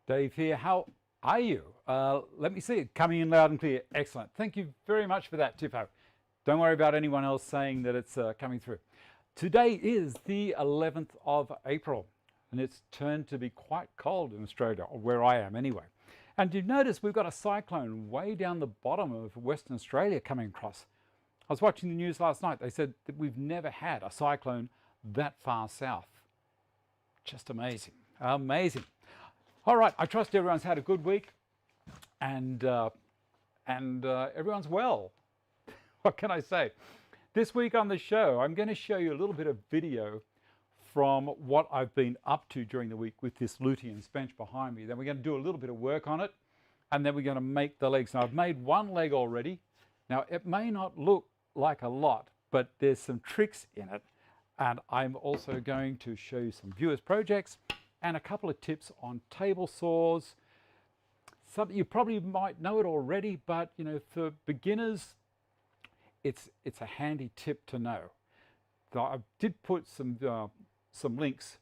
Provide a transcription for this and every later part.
Dave here. How are you? Let me see it coming in loud and clear. Excellent. Thank you very much for that, Tiffo. Don't worry about anyone else saying that it's coming through. Today is the 11th of April, and it's turned to be quite cold in Australia, or where I am anyway. And you've noticed we've got a cyclone way down the bottom of Western Australia coming across. I was watching the news last night. They said that we've never had a cyclone that far south. Just amazing. Amazing. All right, I trust everyone's had a good week and everyone's well. What can I say? This week on the show, I'm going to show you a little bit of video from what I've been up to during the week with this Lutyens bench behind me. Then we're going to do a little bit of work on it, and then we're going to make the legs. Now, I've made one leg already. Now, it may not look like a lot, but there's some tricks in it. And I'm also going to show you some viewers' projects and a couple of tips on table saws. Something you probably might know it already, but you know, for beginners, it's a handy tip to know. So I did put some links.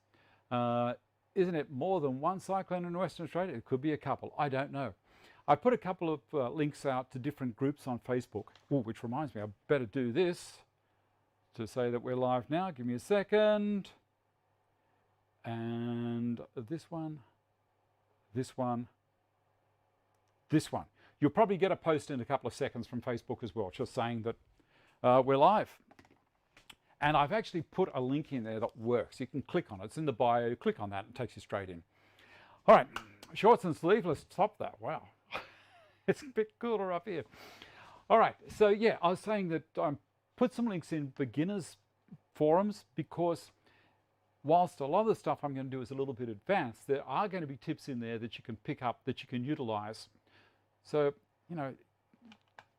Isn't it more than one cyclone in Western Australia? It could be a couple. I don't know. I put a couple of links out to different groups on Facebook. Ooh, which reminds me, I better do this to say that we're live now. Give me a second. And this one, this one, this one. You'll probably get a post in a couple of seconds from Facebook as well, just saying that we're live. And I've actually put a link in there that works. You can click on it. It's in the bio. You click on that and it takes you straight in. All right, shorts and sleeveless top that. Wow. It's a bit cooler up here. All right, so yeah, I was saying that I put some links in beginners forums because whilst a lot of the stuff I'm going to do is a little bit advanced, there are going to be tips in there that you can pick up, that you can utilize. So, you know,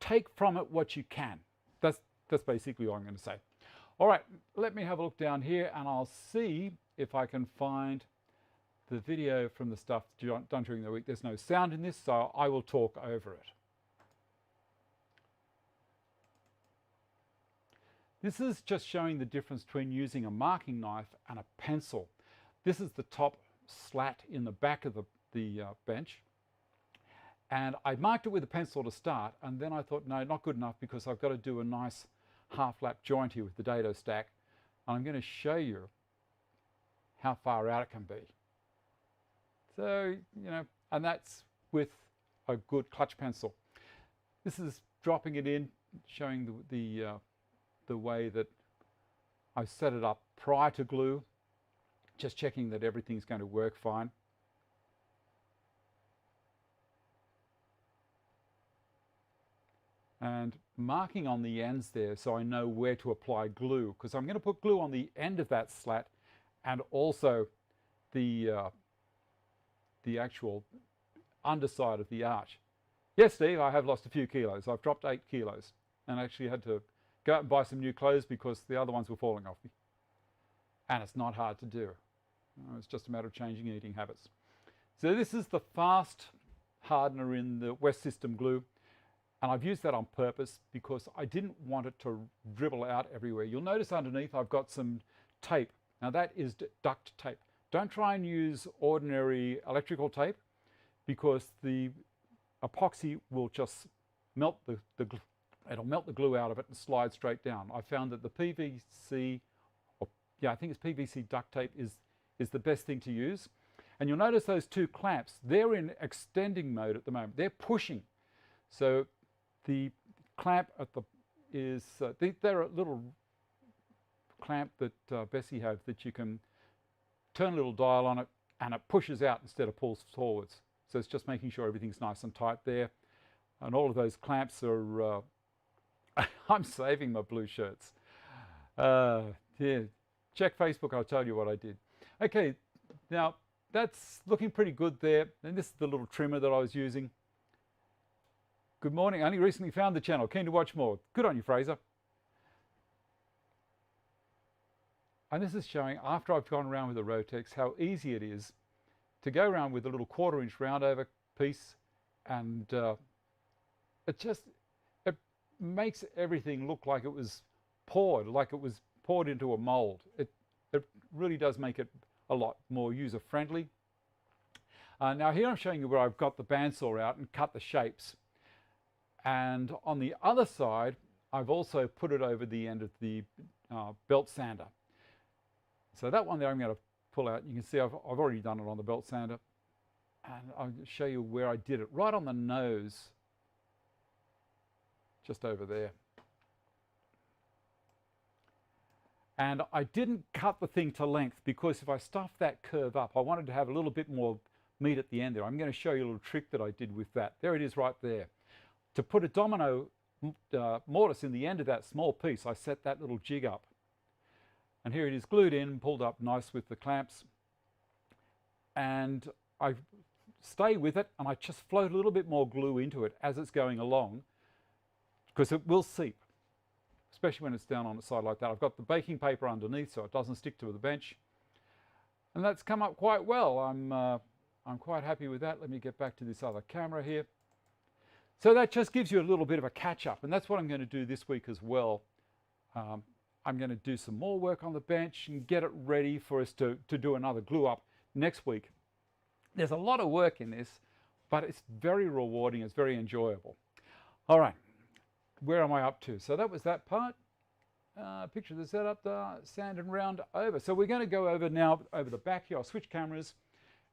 take from it what you can. That's basically all I'm going to say. All right, let me have a look down here and I'll see if I can find the video from the stuff done during the week. There's no sound in this, so I will talk over it. This is just showing the difference between using a marking knife and a pencil. This is the top slat in the back of the bench. And I marked it with a pencil to start, and then I thought, no, not good enough because I've got to do a nice half lap joint here with the dado stack. And I'm going to show you how far out it can be. So, you know, and that's with a good clutch pencil. This is dropping it in, showing the way that I set it up prior to glue, just checking that everything's going to work fine. And marking on the ends there so I know where to apply glue, because I'm going to put glue on the end of that slat and also the actual underside of the arch. Yes, Steve, I have lost a few kilos. I've dropped 8 kilos and actually had to go out and buy some new clothes because the other ones were falling off me. And it's not hard to do. It's just a matter of changing eating habits. So this is the fast hardener in the West System glue. And I've used that on purpose because I didn't want it to dribble out everywhere. You'll notice underneath I've got some tape. Now that is duct tape. Don't try and use ordinary electrical tape because the epoxy will just melt it'll melt the glue out of it and slide straight down. I found that the PVC, I think it's PVC duct tape is the best thing to use. And you'll notice those two clamps, they're in extending mode at the moment. They're pushing. So the clamp at they're a little clamp that Bessie have that you can turn a little dial on it and it pushes out instead of pulls forwards. So it's just making sure everything's nice and tight there. And all of those clamps are, I'm saving my blue shirts. Yeah, check Facebook, I'll tell you what I did. Okay, now that's looking pretty good there. And this is the little trimmer that I was using. Good morning, I only recently found the channel, keen to watch more. Good on you, Fraser. And this is showing, after I've gone around with the rotex, how easy it is to go around with a little 1/4 inch round over piece and it makes everything look like it was poured into a mold. It really does make it a lot more user friendly. Now here I'm showing you where I've got the bandsaw out and cut the shapes. And on the other side, I've also put it over the end of the belt sander. So that one there I'm going to pull out. You can see I've already done it on the belt sander. And I'll show you where I did it, right on the nose, just over there. And I didn't cut the thing to length because if I stuffed that curve up, I wanted to have a little bit more meat at the end there. I'm going to show you a little trick that I did with that. There it is right there. To put a domino mortise in the end of that small piece, I set that little jig up. And here it is glued in, pulled up nice with the clamps. And I stay with it and I just float a little bit more glue into it as it's going along because it will seep, especially when it's down on the side like that. I've got the baking paper underneath so it doesn't stick to the bench. And that's come up quite well. I'm quite happy with that. Let me get back to this other camera here. So that just gives you a little bit of a catch-up, and that's what I'm going to do this week as well. I'm going to do some more work on the bench and get it ready for us to do another glue up next week. There's a lot of work in this, but it's very rewarding. It's very enjoyable. All right, where am I up to? So that was that part. Picture the setup, sand and round over. So we're going to go over now over the back here. I'll switch cameras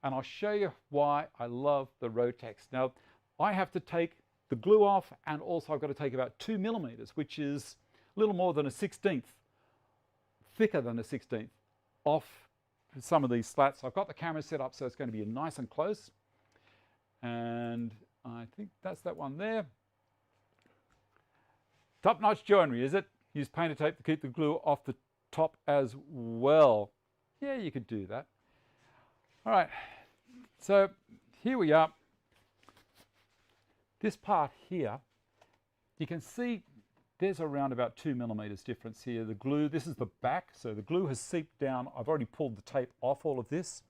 and I'll show you why I love the rotex. Now, I have to take the glue off, and also I've got to take about 2 millimeters, which is a little more than a 1/16, thicker than a 1/16, off some of these slats. I've got the camera set up so it's going to be nice and close. And I think that's that one there. Top-notch joinery, is it? Use painter tape to keep the glue off the top as well. Yeah, you could do that. All right, so here we are. This part here, you can see there's around about 2 millimeters difference here. The glue, this is the back, so the glue has seeped down. I've already pulled the tape off all of this,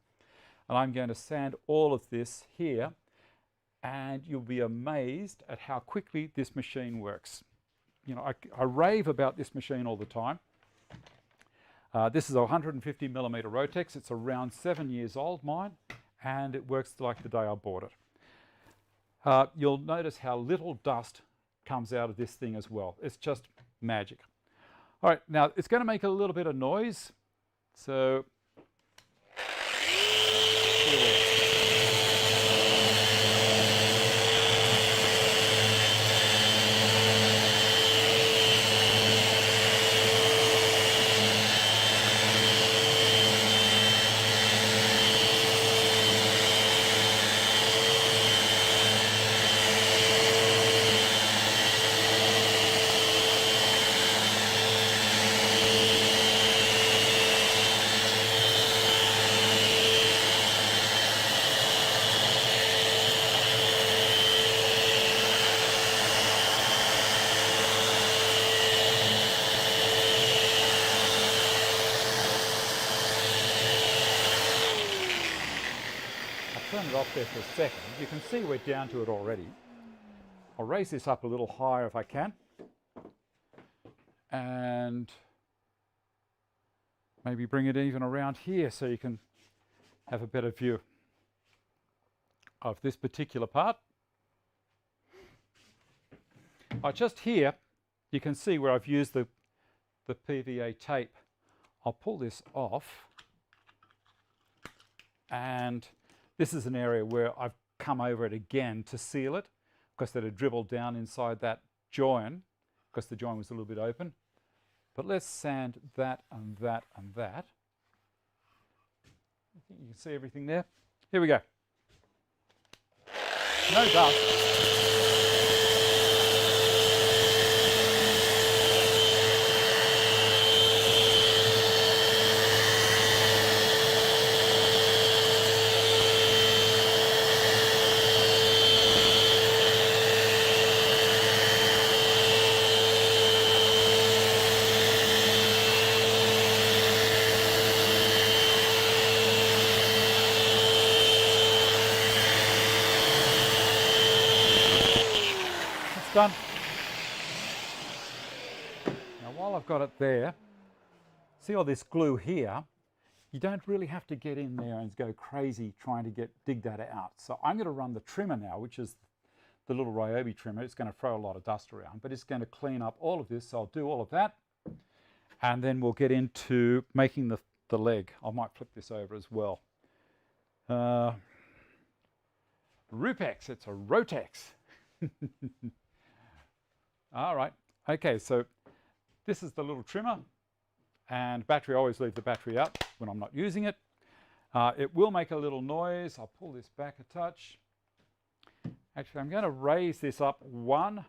and I'm going to sand all of this here, and you'll be amazed at how quickly this machine works. You know, I rave about this machine all the time. This is a 150 millimeter rotex. It's around 7 years old, mine, and it works like the day I bought it. You'll notice how little dust comes out of this thing as well. It's just magic. All right, now it's going to make a little bit of noise. So here we are. Turn it off there for a second. You can see we're down to it already. I'll raise this up a little higher if I can. And maybe bring it even around here so you can have a better view of this particular part. Just here, you can see where I've used the PVA tape. I'll pull this off, and this is an area where I've come over it again to seal it because it had dribbled down inside that join because the join was a little bit open. But let's sand that and that and that. I think you can see everything there. Here we go. No dust. Done. Now while I've got it there, see all this glue here, you don't really have to get in there and go crazy trying to dig that out. So I'm going to run the trimmer now, which is the little Ryobi trimmer. It's going to throw a lot of dust around, but it's going to clean up all of this. So I'll do all of that, and then we'll get into making the leg. I might flip this over as well. Rupex, it's a rotex. All right, okay, so this is the little trimmer, and battery, I always leave the battery out when I'm not using it. It will make a little noise. I'll pull this back a touch. Actually, I'm going to raise this up one.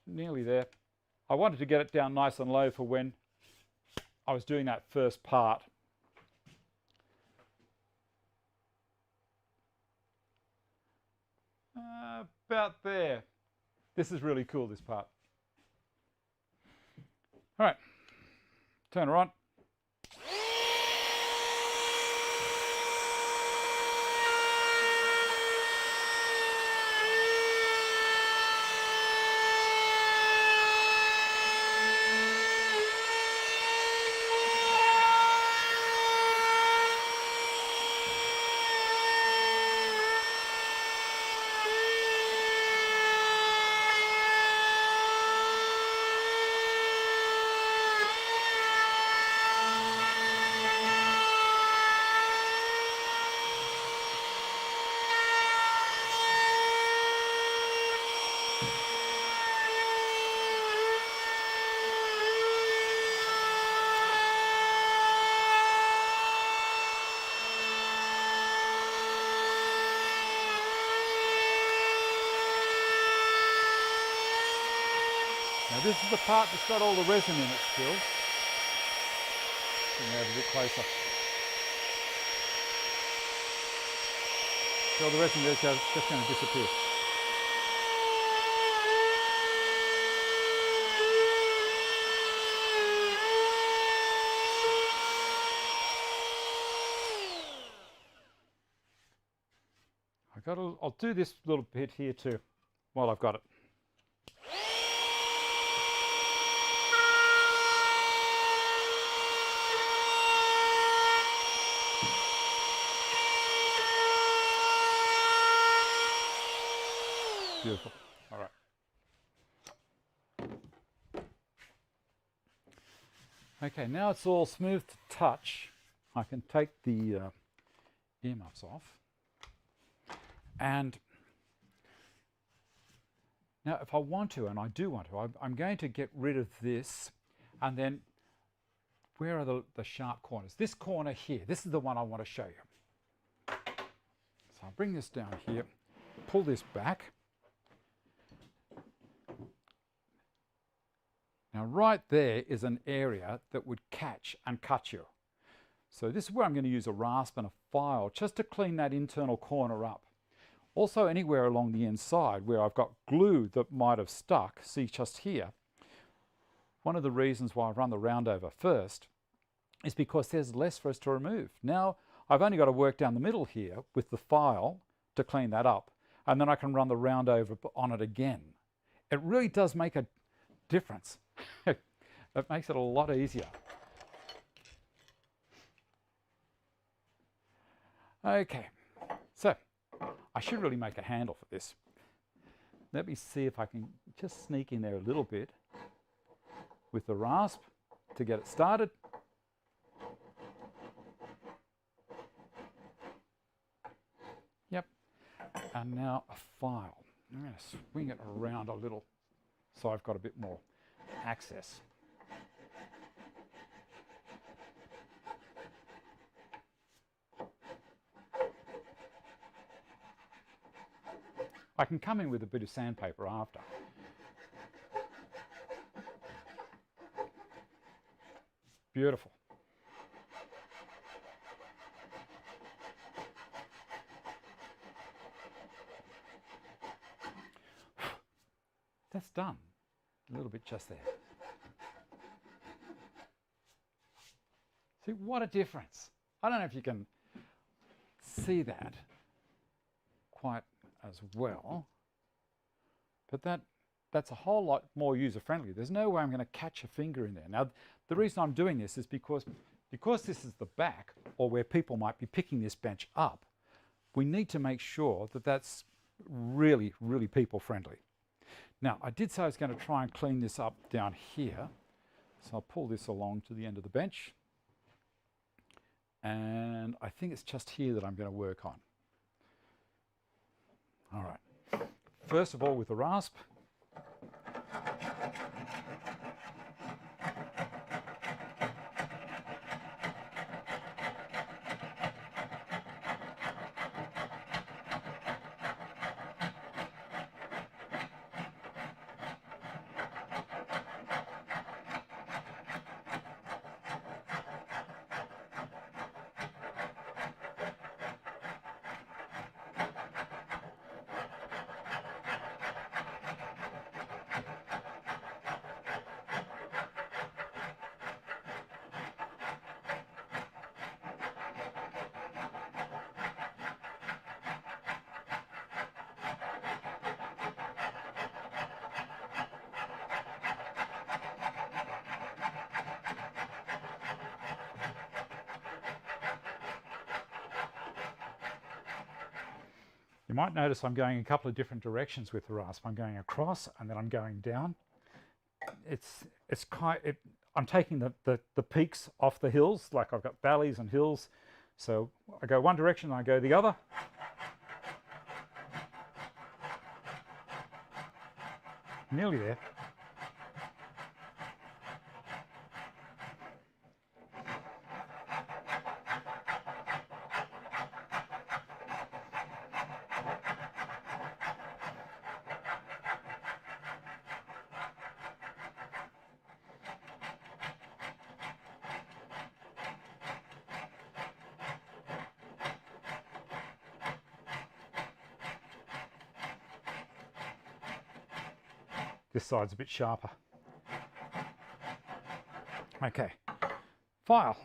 Nearly there. I wanted to get it down nice and low for when I was doing that first part. About there. This is really cool, this part. All right, turn her on. This is the part that's got all the resin in it still. Bring it over a bit closer. So all the resin there is just going to disappear. I'll do this little bit here too, while I've got it. Beautiful. All right. Okay, now it's all smooth to touch. I can take the earmuffs off. And now if I want to, and I do want to, I'm going to get rid of this, and then where are the sharp corners? This corner here, this is the one I want to show you. So I'll bring this down here, pull this back. Now right there is an area that would catch and cut you. So this is where I'm going to use a rasp and a file just to clean that internal corner up. Also anywhere along the inside where I've got glue that might have stuck, see just here. One of the reasons why I've run the round over first is because there's less for us to remove. Now I've only got to work down the middle here with the file to clean that up, and then I can run the round over on it again. It really does make a difference. It makes it a lot easier. Okay, so I should really make a handle for this. Let me see if I can just sneak in there a little bit with the rasp to get it started. Yep, and now a file. I'm going to swing it around a little so I've got a bit more access. I can come in with a bit of sandpaper after. Beautiful. That's done. A little bit just there. See, what a difference. I don't know if you can see that quite as well, but that that's a whole lot more user-friendly. There's no way I'm going to catch a finger in there. Now, the reason I'm doing this is because this is the back, or where people might be picking this bench up, we need to make sure that that's really, really people-friendly. Now, I did say I was going to try and clean this up down here. So I'll pull this along to the end of the bench. And I think it's just here that I'm going to work on. All right. First of all, with the rasp. You might notice I'm going a couple of different directions with the rasp. I'm going across and then I'm going down. I'm taking the peaks off the hills, like I've got valleys and hills. So I go one direction and I go the other. Nearly there. This side's a bit sharper. Okay, file.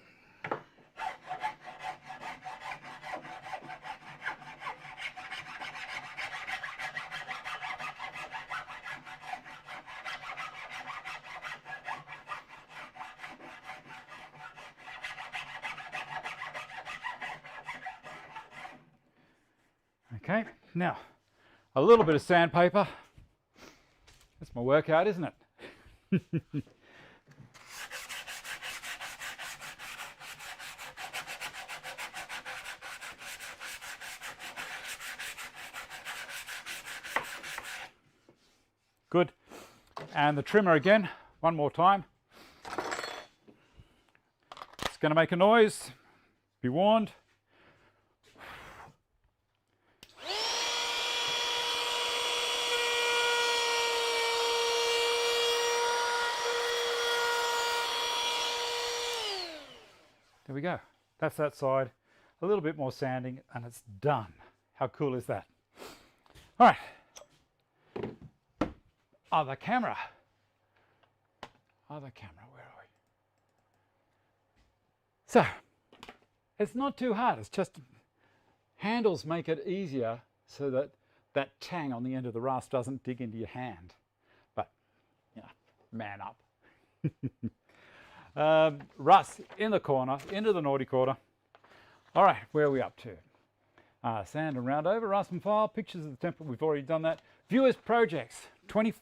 Okay, now a little bit of sandpaper. That's my workout, isn't it? Good. And the trimmer again, one more time. It's going to make a noise. Be warned. There we go. That's that side. A little bit more sanding and it's done. How cool is that? All right. Other camera. Other camera, where are we? So, it's not too hard. It's just handles make it easier so that that tang on the end of the rasp doesn't dig into your hand. But, you know, man up. Russ in the corner, into the naughty corner. All right, where are we up to? Sand and round over, rasp and file, pictures of the template, we've already done that. Viewers projects, 20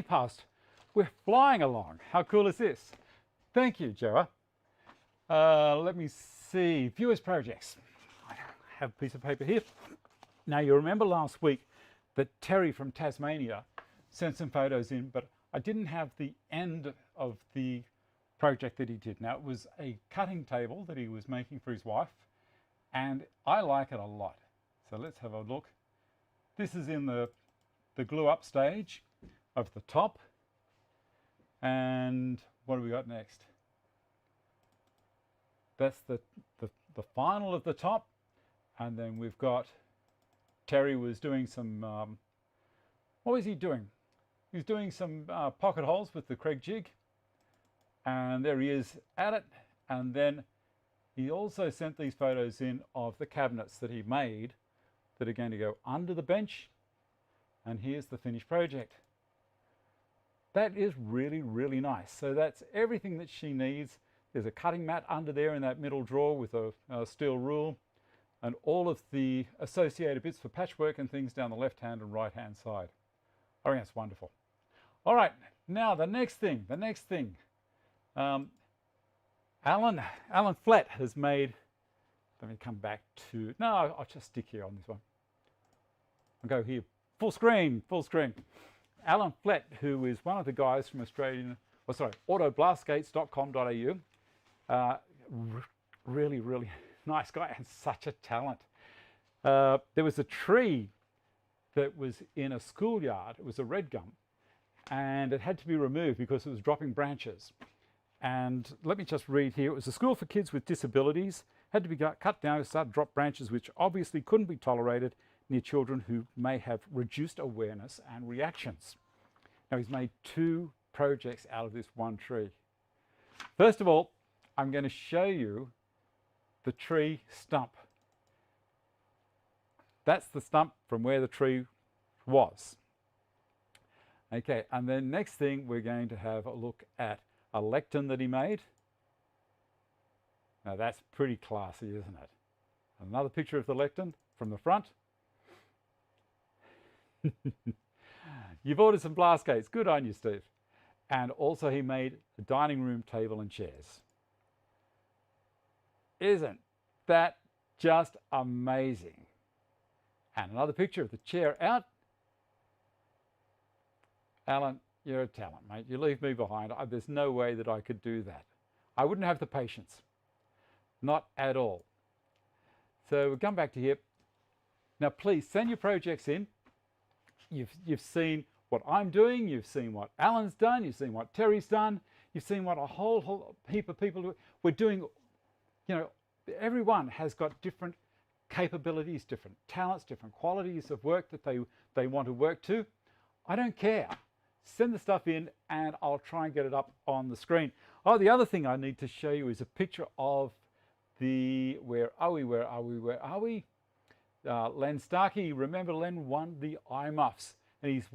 past. We're flying along. How cool is this? Thank you, Joa. Let me see, viewers projects. I have a piece of paper here. Now you remember last week that Terry from Tasmania sent some photos in, but I didn't have the end of the project that he did. Now it was a cutting table that he was making for his wife and I like it a lot. So let's have a look. This is in the glue up stage of the top. And what do we got next? That's the final of the top. And then we've got, Terry was doing some, what was he doing? He was doing some pocket holes with the Craig jig. And there he is at it. And then he also sent these photos in of the cabinets that he made that are going to go under the bench. And here's the finished project. that is really, really nice. So that's everything that she needs. There's a cutting mat under there in that middle drawer with a steel rule, and all of the associated bits for patchwork and things down the left hand and right hand side. I think that's wonderful. All right, now the next thing. Alan Flett has made, let me come back to, no, I'll just stick here on this one. I'll go here, full screen. Alan Flett, who is one of the guys from autoblastgates.com.au, really, really nice guy and such a talent. There was a tree that was in a schoolyard. It was a red gum, and it had to be removed because it was dropping branches. And let me just read here. It was a school for kids with disabilities, had to be cut down to start to drop branches which obviously couldn't be tolerated near children who may have reduced awareness and reactions. Now he's made 2 projects out of this one tree. First of all, I'm going to show you the tree stump. That's the stump from where the tree was. Okay, and then next thing we're going to have a look at a lectern that he made. Now that's pretty classy, isn't it? Another picture of the lectern from the front. You've ordered some blast gates. Good on you, Steve. And also he made a dining room table and chairs. Isn't that just amazing? And another picture of the chair out. Alan, you're a talent, mate. You leave me behind. There's no way that I could do that. I wouldn't have the patience. Not at all. So we'll come back to here. Now please send your projects in. You've seen what I'm doing, you've seen what Alan's done, you've seen what Terry's done, you've seen what a whole heap of people do. We're doing, you know, everyone has got different capabilities, different talents, different qualities of work that they want to work to. I don't care. Send the stuff in and I'll try and get it up on the screen. Oh, the other thing I need to show you is a picture of the, where are we? Len Starkey. Remember, Len won the eye muffs, and his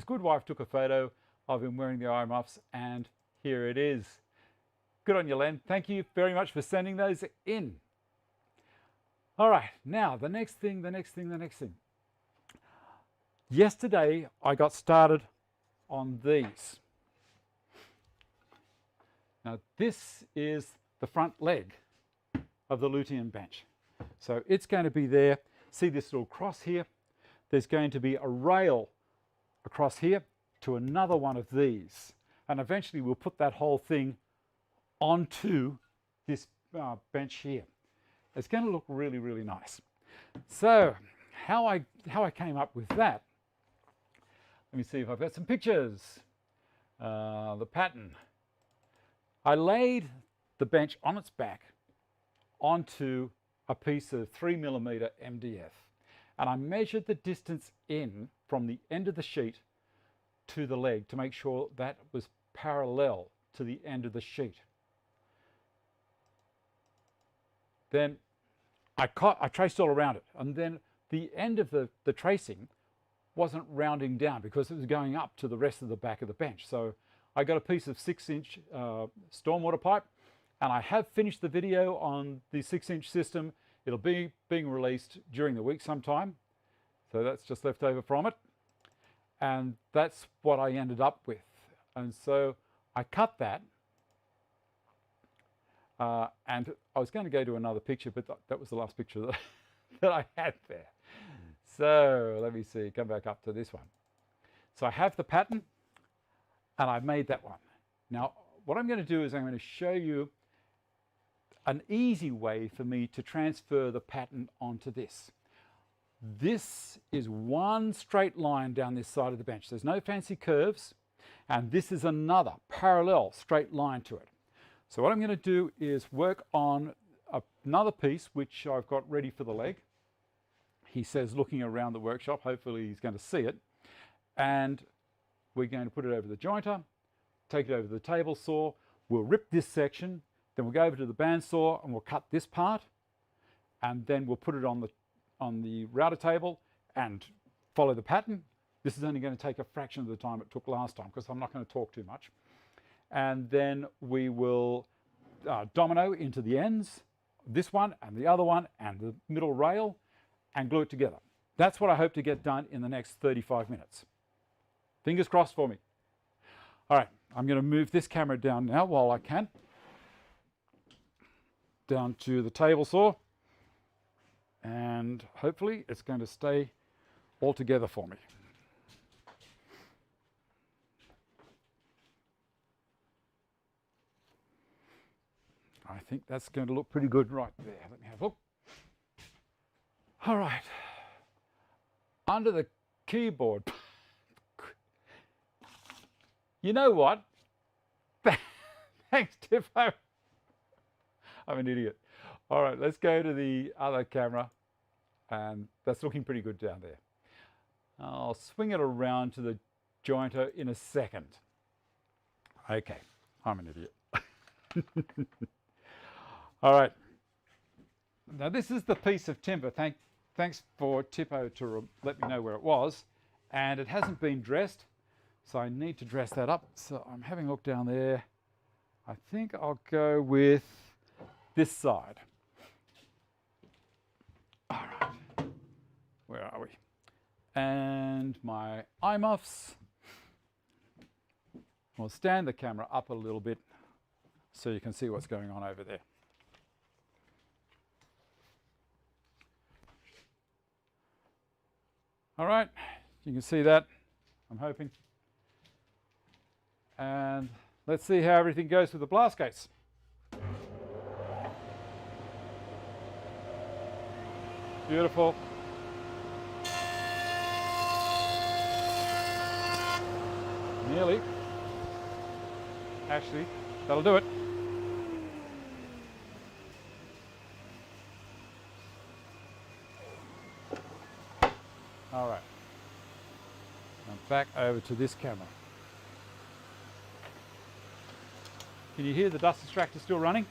good wife took a photo of him wearing the eye muffs, and here it is. Good on you, Len. Thank you very much for sending those in. All right, now the next thing. Yesterday I got started on these. Now this is the front leg of the Lutyen bench. So it's going to be there. See this little cross here? There's going to be a rail across here to another one of these. And eventually we'll put that whole thing onto this bench here. It's going to look really, really nice. So how I came up with that, let me see if I've got some pictures. The pattern. I laid the bench on its back onto a piece of 3mm MDF, and I measured the distance in from the end of the sheet to the leg to make sure that was parallel to the end of the sheet. Then I traced all around it, and then the end of the tracing wasn't rounding down because it was going up to the rest of the back of the bench. So I got a piece of 6-inch stormwater pipe, and I have finished the video on the 6-inch system. It'll be being released during the week sometime. So that's just left over from it. And that's what I ended up with. And so I cut that. And I was going to go to another picture, but that was the last picture that I had there. So let me see, come back up to this one. So I have the pattern and I've made that one. Now, what I'm going to do is I'm going to show you an easy way for me to transfer the pattern onto this. This is one straight line down this side of the bench. There's no fancy curves, and this is another parallel straight line to it. So what I'm going to do is work on another piece which I've got ready for the leg. He says looking around the workshop, hopefully he's going to see it, and we're going to put it over the jointer, take it over the table saw, we'll rip this section, then we'll go over to the bandsaw and we'll cut this part, and then we'll put it on the router table and follow the pattern, This is only going to take a fraction of the time it took last time because I'm not going to talk too much. And then we will domino into the ends, this one and the other one and the middle rail, and glue it together. That's what I hope to get done in the next 35 minutes. Fingers crossed for me. All right, I'm going to move this camera down now while I can. Down to the table saw. And hopefully it's going to stay all together for me. I think that's going to look pretty good right there. Let me have a look. All right. Under the keyboard. You know what? Thanks, Tiffo. I'm an idiot. All right, let's go to the other camera. And that's looking pretty good down there. I'll swing it around to the jointer in a second. Okay, I'm an idiot. All right. Now this is the piece of timber. Thanks for Tippo to let me know where it was. And it hasn't been dressed, so I need to dress that up. So I'm having a look down there. I think I'll go with this side. All right. Where are we? And my eye muffs. We'll stand the camera up a little bit so you can see what's going on over there. All right, you can see that, I'm hoping. And let's see how everything goes with the blast gates. Beautiful. Nearly. Actually, that'll do it. All right. Now back over to this camera. Can you hear the dust extractor still running?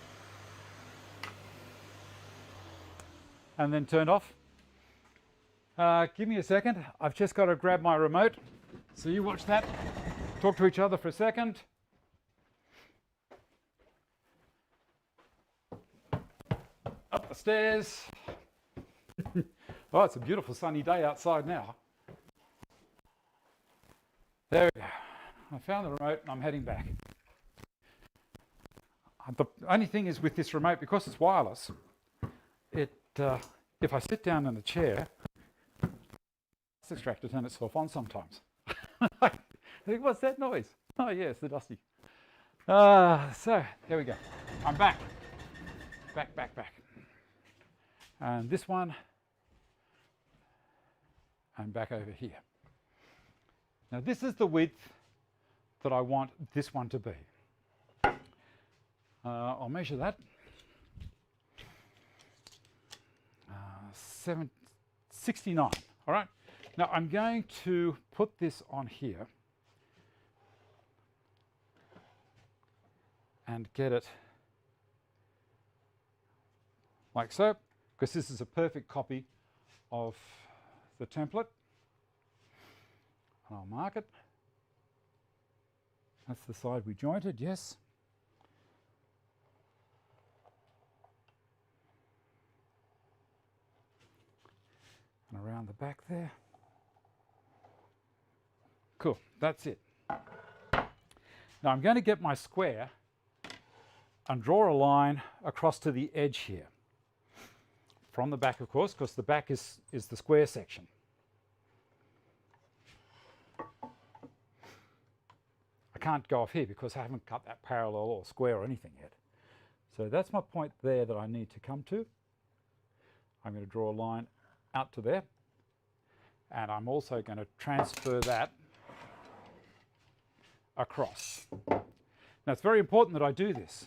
And then turned off. Give me a second. I've just got to grab my remote. So you watch that. Talk to each other for a second. Up the stairs. Oh, it's a beautiful sunny day outside now. There we go. I found the remote and I'm heading back. The only thing is with this remote, because it's wireless, if I sit down in the chair, it's extractor turn itself on sometimes. I think, what's that noise? Oh yes, the dusty. So there we go. I'm back. Back. And this one, I'm back over here. Now this is the width that I want this one to be. I'll measure that. 769, all right? Now I'm going to put this on here and get it like so, because this is a perfect copy of the template. And I'll mark it. That's the side we jointed, yes. And around the back there. Cool, that's it. Now I'm going to get my square and draw a line across to the edge here. From the back, of course, because the back is the square section. I can't go off here because I haven't cut that parallel or square or anything yet. So that's my point there that I need to come to. I'm going to draw a line out to there. And I'm also going to transfer that across. Now it's very important that I do this.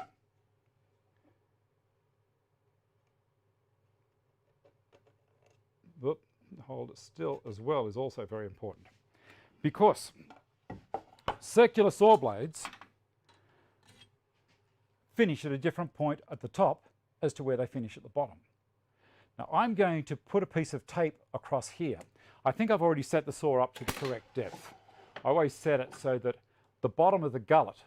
Whoop, hold it still as well is also very important. Because circular saw blades finish at a different point at the top as to where they finish at the bottom. Now I'm going to put a piece of tape across here. I think I've already set the saw up to the correct depth. I always set it so that the bottom of the gullet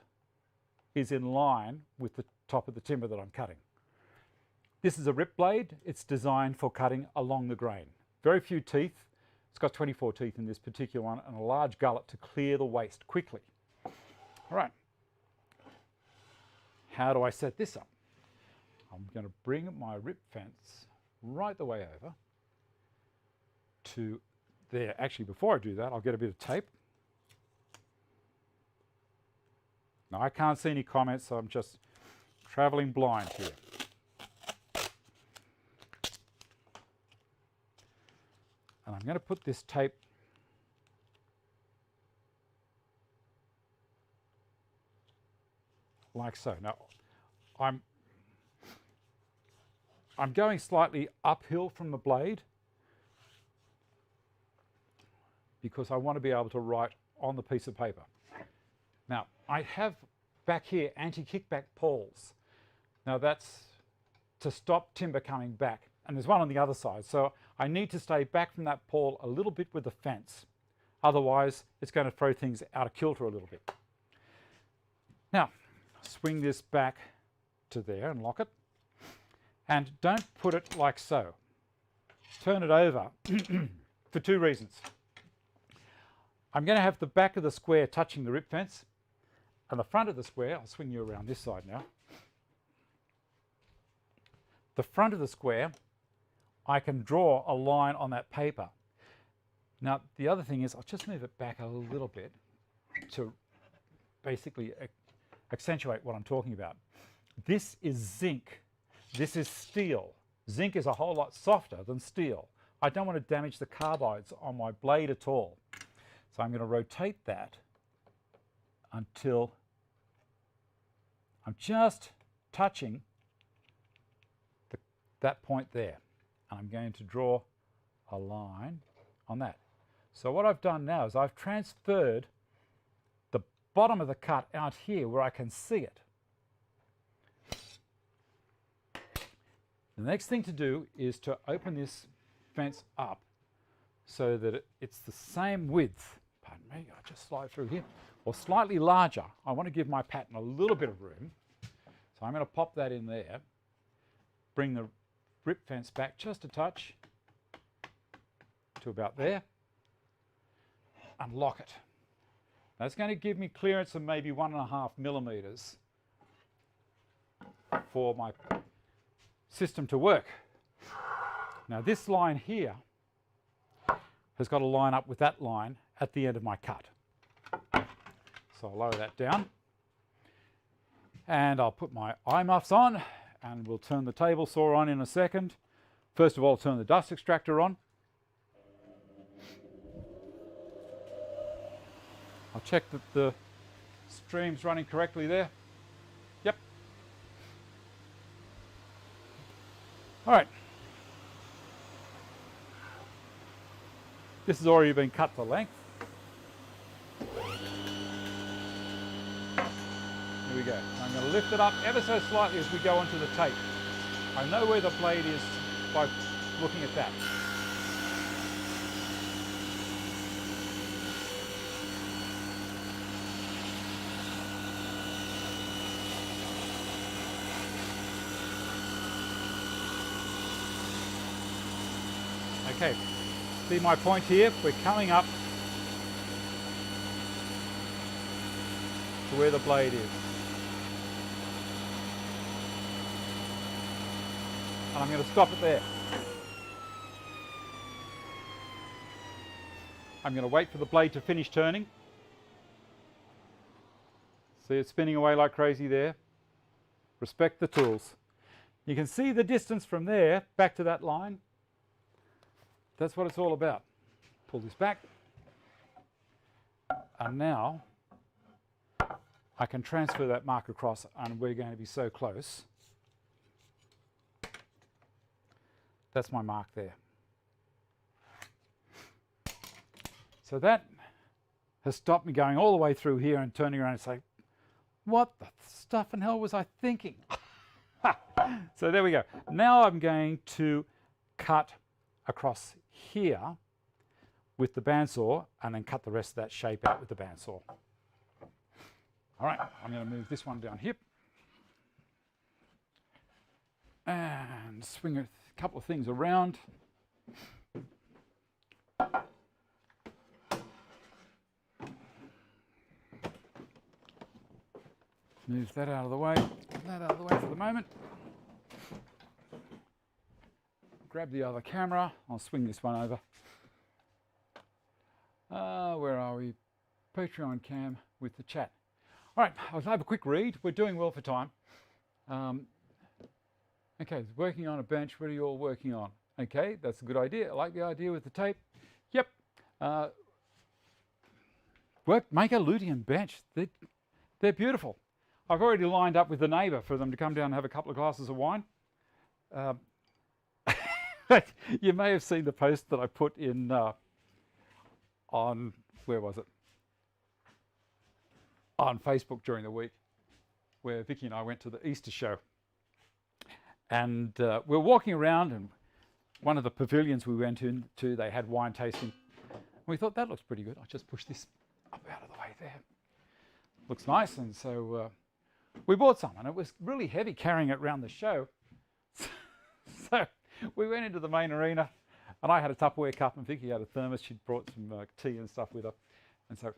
is in line with the top of the timber that I'm cutting. This is a rip blade. It's designed for cutting along the grain. Very few teeth. It's got 24 teeth in this particular one and a large gullet to clear the waste quickly. All right. How do I set this up? I'm going to bring my rip fence right the way over to there. Actually, before I do that, I'll get a bit of tape. Now, I can't see any comments, so I'm just traveling blind here. And I'm going to put this tape like so. Now, I'm going slightly uphill from the blade because I want to be able to write on the piece of paper. Now, I have back here anti-kickback pawls. Now, that's to stop timber coming back. And there's one on the other side. So I need to stay back from that pawl a little bit with the fence. Otherwise, it's going to throw things out of kilter a little bit. Now, swing this back to there and lock it. And don't put it like so. Turn it over for two reasons. I'm going to have the back of the square touching the rip fence, and the front of the square, I'll swing you around this side now. The front of the square, I can draw a line on that paper. Now, the other thing is, I'll just move it back a little bit to basically accentuate what I'm talking about. This is zinc. This is steel. Zinc is a whole lot softer than steel. I don't want to damage the carbides on my blade at all. So I'm going to rotate that until I'm just touching that point there. And I'm going to draw a line on that. So what I've done now is I've transferred the bottom of the cut out here where I can see it. The next thing to do is to open this fence up so that it's the same width. Pardon me, I'll just slide through here. Or slightly larger. I want to give my pattern a little bit of room. So I'm going to pop that in there. Bring the rip fence back just a touch to about there. And lock it. That's going to give me clearance of maybe 1.5 millimeters for my system to work. Now this line here has got to line up with that line at the end of my cut. So I'll lower that down and I'll put my eye muffs on and we'll turn the table saw on in a second. First of all, turn the dust extractor on. I'll check that the stream's running correctly there. Yep. All right. This has already been cut to length. Here we go. I'm going to lift it up ever so slightly as we go onto the tape. I know where the blade is by looking at that. Okay, see my point here? We're coming up to where the blade is. And I'm going to stop it there. I'm going to wait for the blade to finish turning. See it spinning away like crazy there. Respect the tools. You can see the distance from there back to that line. That's what it's all about. Pull this back. And now I can transfer that mark across and we're going to be so close. That's my mark there. So that has stopped me going all the way through here and turning around and saying, what the stuff in hell was I thinking? So there we go. Now I'm going to cut across here with the bandsaw and then cut the rest of that shape out with the bandsaw. All right, I'm going to move this one down here and swing a couple of things around. Move that out of the way, that out of the way for the moment. Grab the other camera, I'll swing this one over. Where are we? Patreon cam with the chat. All right, I'll have a quick read. We're doing well for time. Okay, working on a bench. What are you all working on? Okay, that's a good idea. I like the idea with the tape. Yep. Make a Lutyen bench. They're beautiful. I've already lined up with the neighbour for them to come down and have a couple of glasses of wine. You may have seen the post that I put in on, where was it? On Facebook during the week, where Vicky and I went to the Easter show. And we're walking around, and one of the pavilions we went into, they had wine tasting. We thought, that looks pretty good. I'll just push this up out of the way there. Looks nice, and so we bought some, and it was really heavy carrying it around the show. So we went into the main arena, and I had a Tupperware cup, and Vicky had a thermos. She'd brought some tea and stuff with her, and so a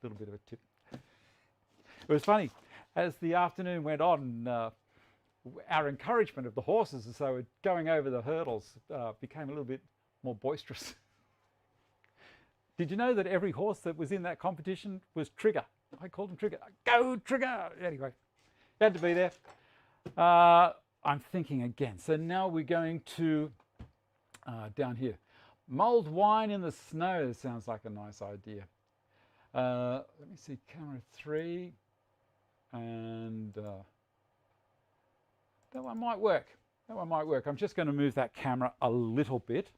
little bit of a tip. It was funny, as the afternoon went on, our encouragement of the horses as they were going over the hurdles became a little bit more boisterous. Did you know that every horse that was in that competition was Trigger? I called him Trigger. Go Trigger! Anyway, he had to be there. I'm thinking again. So now we're going to, down here, mulled wine in the snow. Sounds like a nice idea. Let me see, camera 3. And that one might work. That one might work. I'm just going to move that camera a little bit.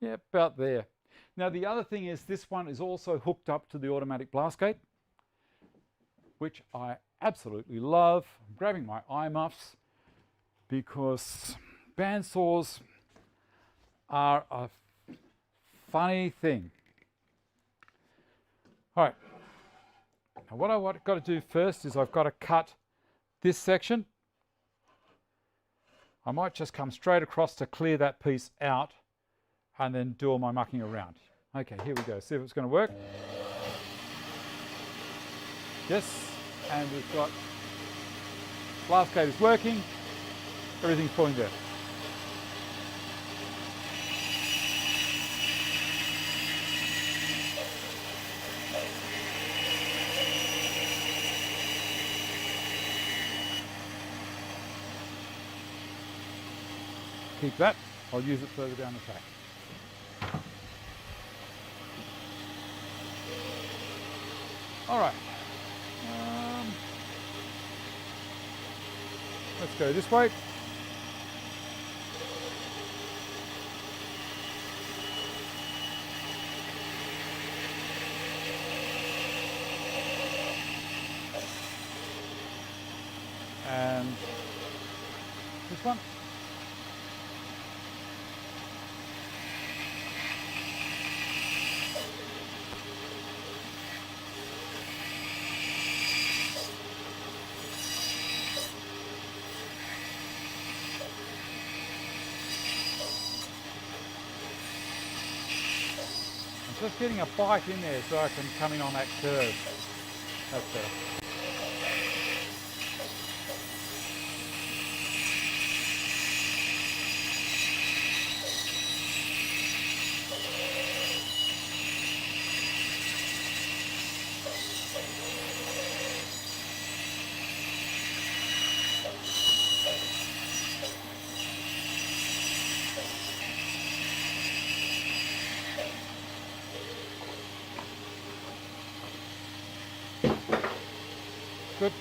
Yeah, about there. Now the other thing is this one is also hooked up to the automatic blast gate, which I absolutely love. I'm grabbing my eye muffs because bandsaws are a funny thing. All right, now what I've got to do first is I've got to cut this section. I might just come straight across to clear that piece out and then do all my mucking around. Okay, here we go, see if it's going to work. Yes, and we've got blast gate is working, everything's pulling there. Keep that, I'll use it further down the track. All right, let's go this way. And this one. Just getting a bite in there so I can come in on that curve. That's better. Good.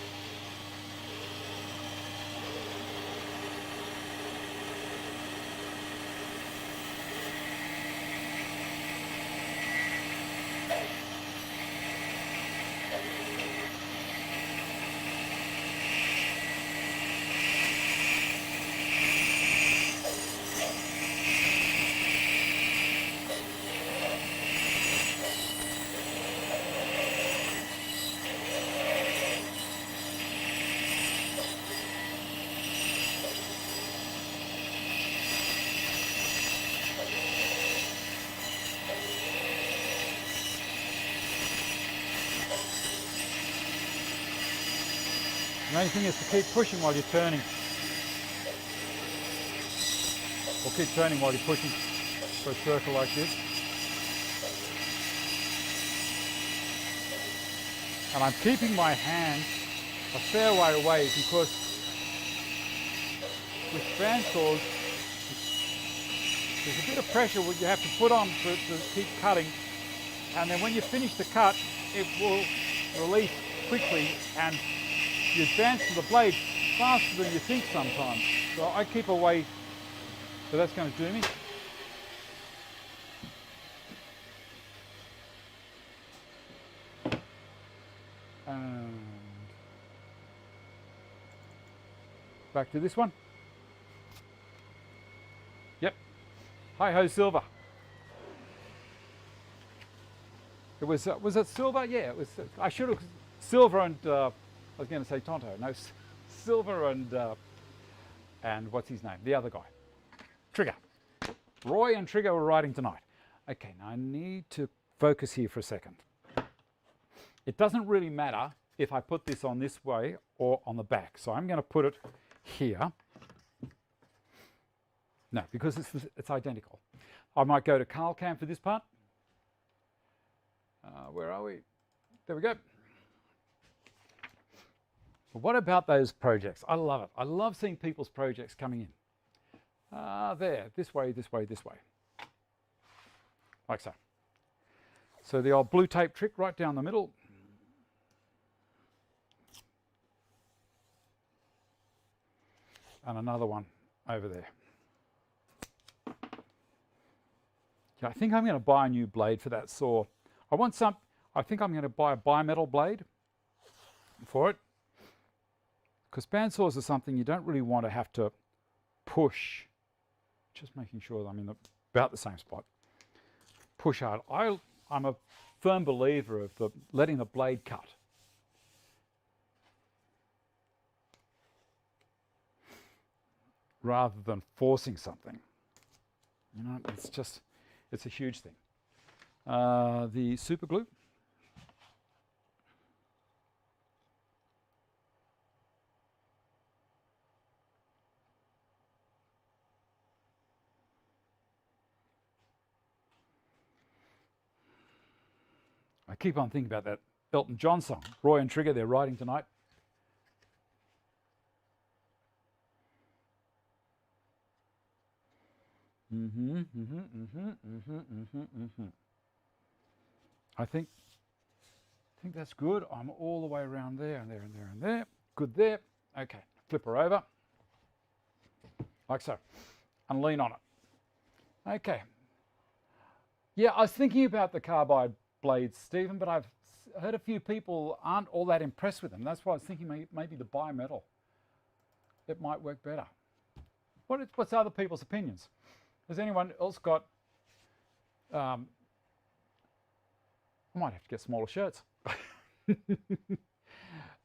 The main thing is to keep pushing while you're turning. Or keep turning while you're pushing for a circle like this. And I'm keeping my hand a fair way away because with bandsaws, there's a bit of pressure what you have to put on for it to keep cutting. And then when you finish the cut, it will release quickly and you advance to the blade faster than you think sometimes. So I keep away, so that's going to do me. And back to this one. Yep. Hi-ho silver. It was it silver? Yeah, it was. I should have silver and I was going to say Tonto. No, silver and what's his name? The other guy, Trigger. Roy and Trigger were riding tonight. Okay, now I need to focus here for a second. It doesn't really matter if I put this on this way or on the back. So I'm going to put it here. No, because it's identical. I might go to Carl Cam for this part. Where are we? There we go. But what about those projects? I love it. I love seeing people's projects coming in. There, this way, this way, this way. Like so. So the old blue tape trick right down the middle. And another one over there. Yeah, I think I'm going to buy a new blade for that saw. I think I'm going to buy a bimetal blade for it. Because bandsaws are something you don't really want to have to push. Just making sure that I'm in about the same spot. Push hard. I'm a firm believer of letting the blade cut. Rather than forcing something. You know, it's a huge thing. The super glue. I keep on thinking about that Elton John song. Roy and Trigger, they're riding tonight. I think that's good. I'm all the way around there and there and there and there. Good there. Okay, flip her over. Like so. And lean on it. Okay. Yeah, I was thinking about the carbide blades, Stephen, but I've heard a few people aren't all that impressed with them. That's why I was thinking maybe the bimetal. It might work better. What's other people's opinions? Has anyone else got... I might have to get smaller shirts.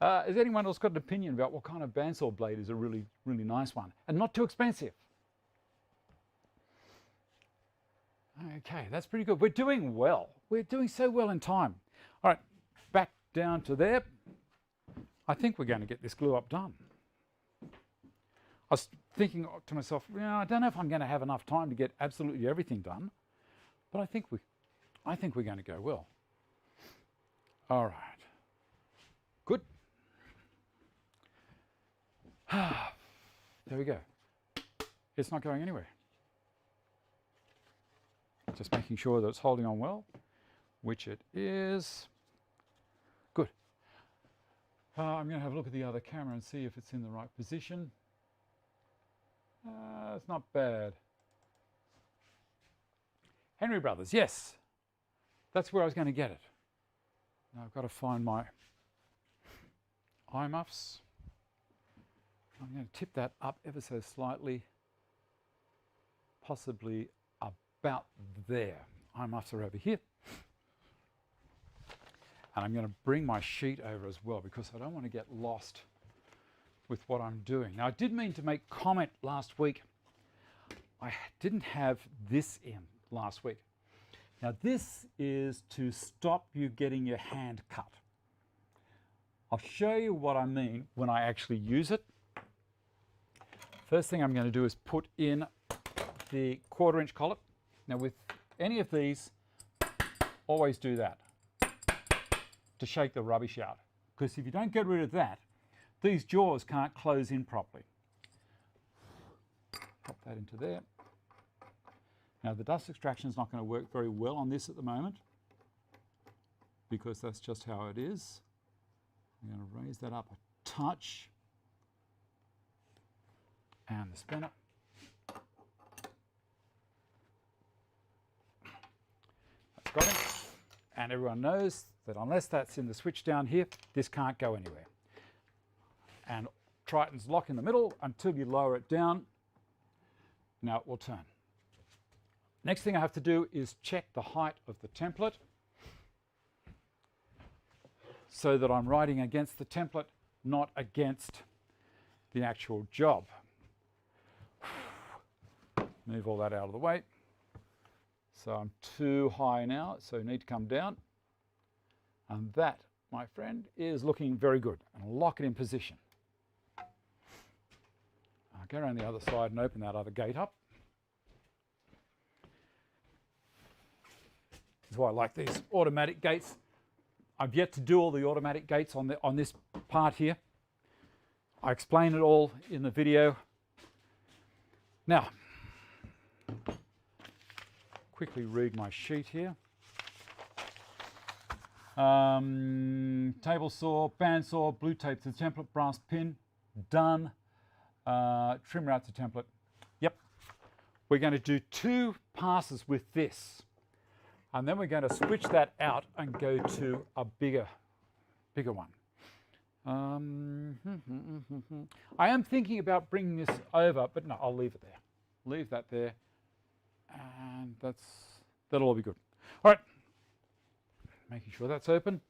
Has anyone else got an opinion about what kind of bandsaw blade is a really, really nice one and not too expensive? Okay, that's pretty good. We're doing well. We're doing so well in time. All right, back down to there. I think we're going to get this glue up done. I was thinking to myself, I don't know if I'm going to have enough time to get absolutely everything done, but I think we're going to go well. All right. Good. There we go. It's not going anywhere. Just making sure that it's holding on well, which it is. Good. I'm going to have a look at the other camera and see if it's in the right position. It's not bad. Henry Brothers, yes. That's where I was going to get it. Now I've got to find my eye muffs. I'm going to tip that up ever so slightly, possibly about there. Eye muffs are over here. And I'm going to bring my sheet over as well because I don't want to get lost with what I'm doing. Now I did mean to make comment last week. I didn't have this in last week. Now this is to stop you getting your hand cut. I'll show you what I mean when I actually use it. First thing I'm going to do is put in the 1/4 inch collet. Now with any of these, always do that to shake the rubbish out, because if you don't get rid of that, these jaws can't close in properly. Pop that into there. Now the dust extraction is not going to work very well on this at the moment, because that's just how it is. I'm going to raise that up a touch, and the spinner. That's got him. And everyone knows that unless that's in the switch down here, this can't go anywhere. And Triton's lock in the middle until you lower it down. Now it will turn. Next thing I have to do is check the height of the template so that I'm writing against the template, not against the actual job. Move all that out of the way. So I'm too high now, so I need to come down. And that, my friend, is looking very good. And I'll lock it in position. I'll go around the other side and open that other gate up. This is why I like these automatic gates. I've yet to do all the automatic gates on this part here. I explain it all in the video. Now, quickly read my sheet here. Table saw, bandsaw, blue tape to the template, brass pin, done. Trim out to template. Yep. We're going to do 2 passes with this. And then we're going to switch that out and go to a bigger one. I am thinking about bringing this over, but no, I'll leave it there. Leave that there. And that'll all be good. All right. Making sure that's open.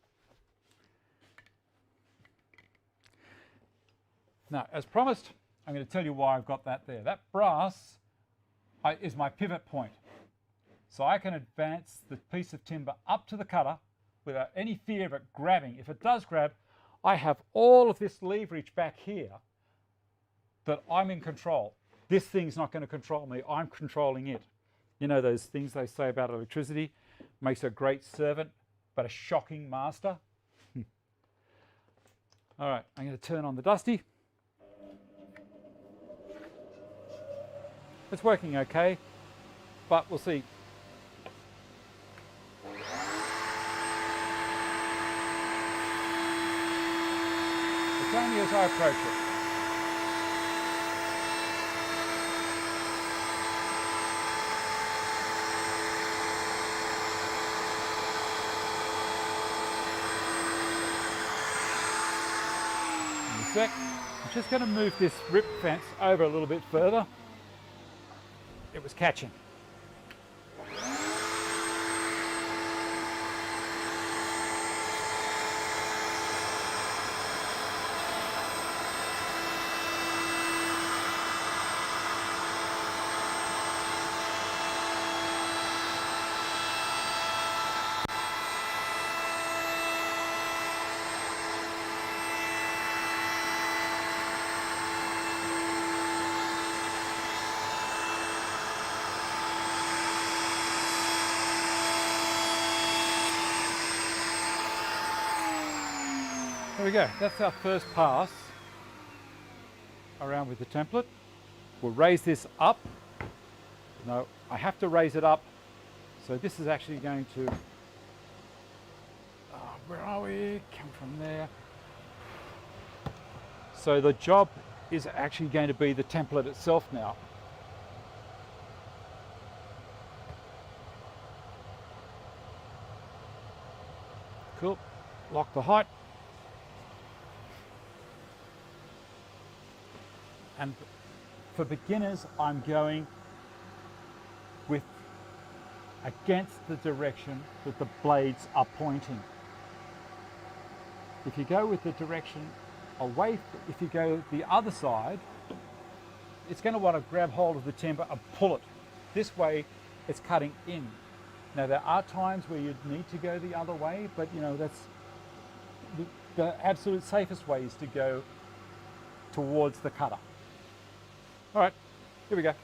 Now, as promised, I'm going to tell you why I've got that there. That brass is my pivot point. So I can advance the piece of timber up to the cutter without any fear of it grabbing. If it does grab, I have all of this leverage back here that I'm in control. This thing's not going to control me. I'm controlling it. You know those things they say about electricity? Makes a great servant, but a shocking master. All right, I'm going to turn on the dusty. It's working okay, but we'll see. It's only as I approach it. I'm just going to move this rip fence over a little bit further. It was catching. There we go, that's our first pass around with the template. We'll raise this up. No, I have to raise it up. So this is actually going to, where are we? Come from there. So the job is actually going to be the template itself now. Cool, lock the height. And for beginners, I'm going with against the direction that the blades are pointing. If you go with the direction away, if you go the other side, it's going to want to grab hold of the timber and pull it. This way, it's cutting in. Now, there are times where you need to go the other way, but you know, the absolute safest way is to go towards the cutter. All right, here we go.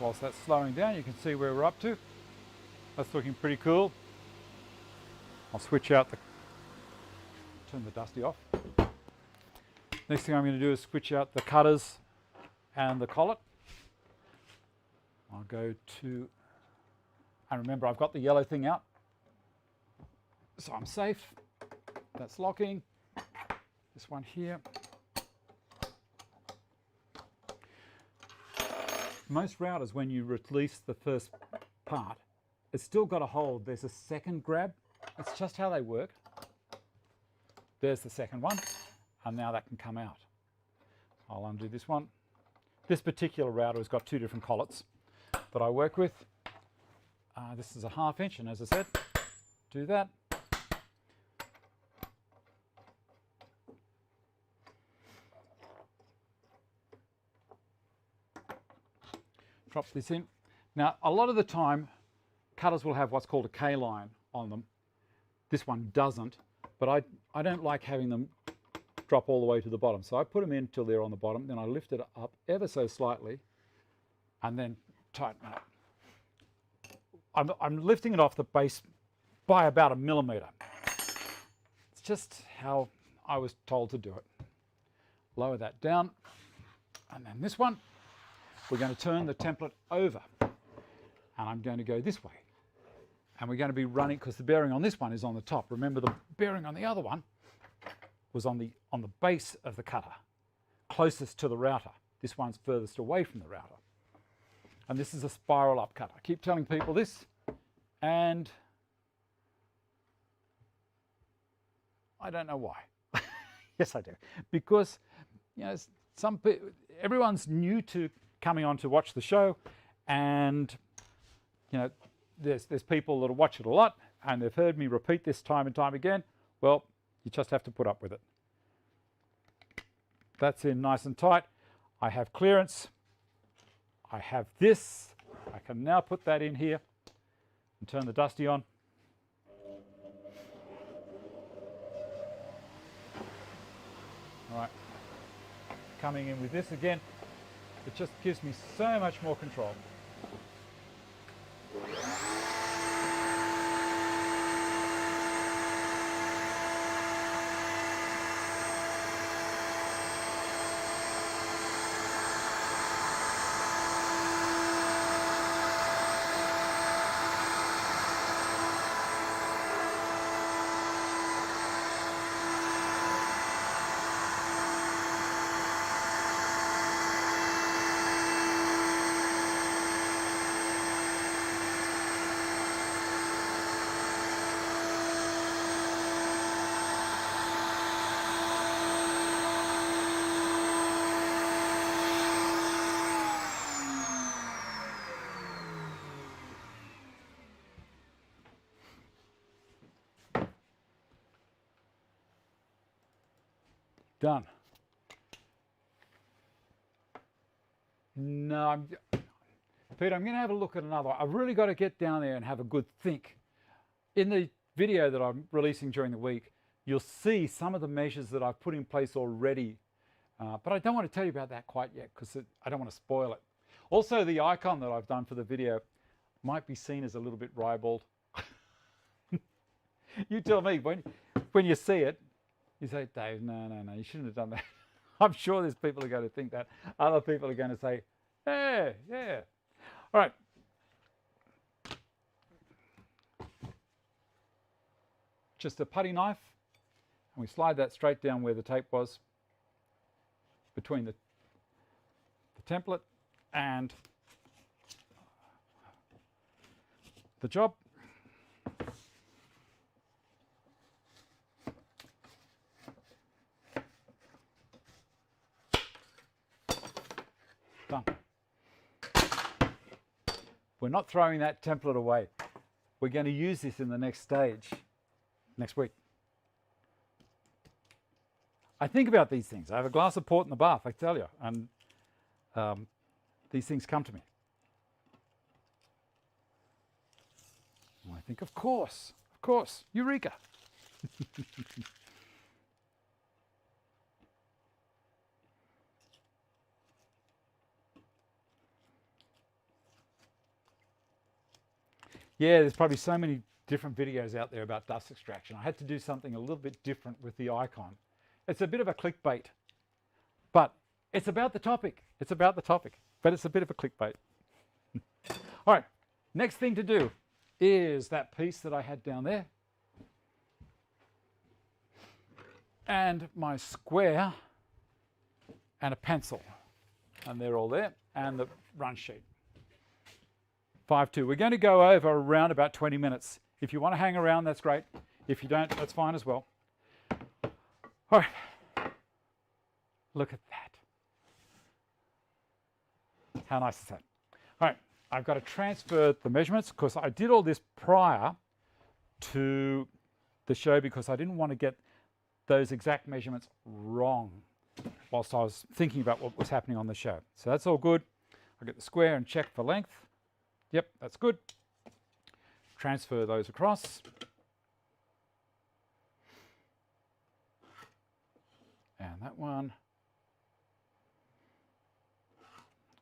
Whilst that's slowing down, you can see where we're up to. That's looking pretty cool. I'll switch out the, turn the dusty off. Next thing I'm going to do is switch out the cutters and the collet. I'll go to, and remember I've got the yellow thing out, so I'm safe. That's locking. This one here. Most routers, when you release the first part, it's still got a hold. There's a second grab. It's just how they work. There's the second one, and now that can come out. I'll undo this one. This particular router has got two different collets that I work with. This is a 1/2 inch, and as I said, do that. Drop this in. Now, a lot of the time, cutters will have what's called a K-line on them. This one doesn't, but I don't like having them drop all the way to the bottom. So I put them in till they're on the bottom, then I lift it up ever so slightly, and then tighten it up. I'm lifting it off the base by about 1 millimeter. It's just how I was told to do it. Lower that down, and then this one, we're going to turn the template over, and I'm going to go this way. And we're going to be running, because the bearing on this one is on the top. Remember, the bearing on the other one was on the base of the cutter, closest to the router. This one's furthest away from the router. And this is a spiral up cutter. I keep telling people this, and I don't know why. Yes, I do. Because, you know, everyone's new to coming on to watch the show, and you know, there's people that'll watch it a lot, and they've heard me repeat this time and time again. Well, you just have to put up with it. That's in nice and tight. I have clearance. I have this. I can now put that in here and turn the dusty on. All right, coming in with this again. It just gives me so much more control. Done. No, Peter, I'm going to have a look at another one. I've really got to get down there and have a good think. In the video that I'm releasing during the week, you'll see some of the measures that I've put in place already. But I don't want to tell you about that quite yet, because I don't want to spoil it. Also, the icon that I've done for the video might be seen as a little bit ribald. You tell me, when you see it, you say, Dave, no, you shouldn't have done that. I'm sure there's people who are going to think that. Other people are going to say, yeah. All right. Just a putty knife, and we slide that straight down where the tape was. between the template and the job. Done. We're not throwing that template away. We're going to use this in the next stage next week. I think about these things. I have a glass of port in the bath, I tell you, and these things come to me. And I think, of course, eureka. Yeah, there's probably so many different videos out there about dust extraction. I had to do something a little bit different with the icon. It's a bit of a clickbait, but it's about the topic. It's about the topic, but it's a bit of a clickbait. All right, next thing to do is that piece that I had down there. And my square and a pencil. And they're all there, and the run sheet. 5-2. We're going to go over around about 20 minutes. If you want to hang around, that's great. If you don't, that's fine as well. All right. Look at that. How nice is that? All right. I've got to transfer the measurements because I did all this prior to the show because I didn't want to get those exact measurements wrong whilst I was thinking about what was happening on the show. So that's all good. I'll get the square and check for length. Yep, that's good. Transfer those across. And that one.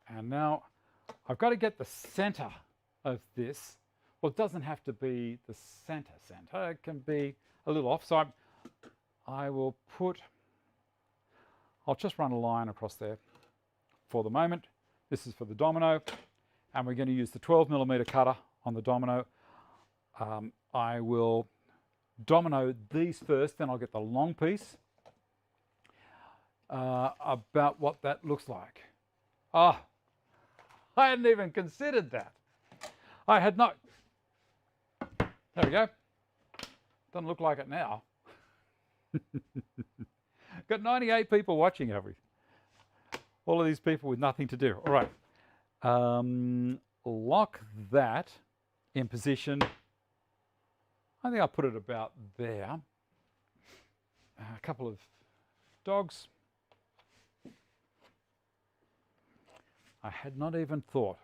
And now I've got to get the center of this. Well, it doesn't have to be the center. It can be a little off. So I'll just run a line across there for the moment. This is for the domino. And we're going to use the 12mm cutter on the domino. I will domino these first, then I'll get the long piece. About what that looks like. I hadn't even considered that. I had not. There we go. Doesn't look like it now. Got 98 people watching, have we? All of these people with nothing to do. All right. Lock that in position. I think I'll put it about there. A couple of dogs. I had not even thought.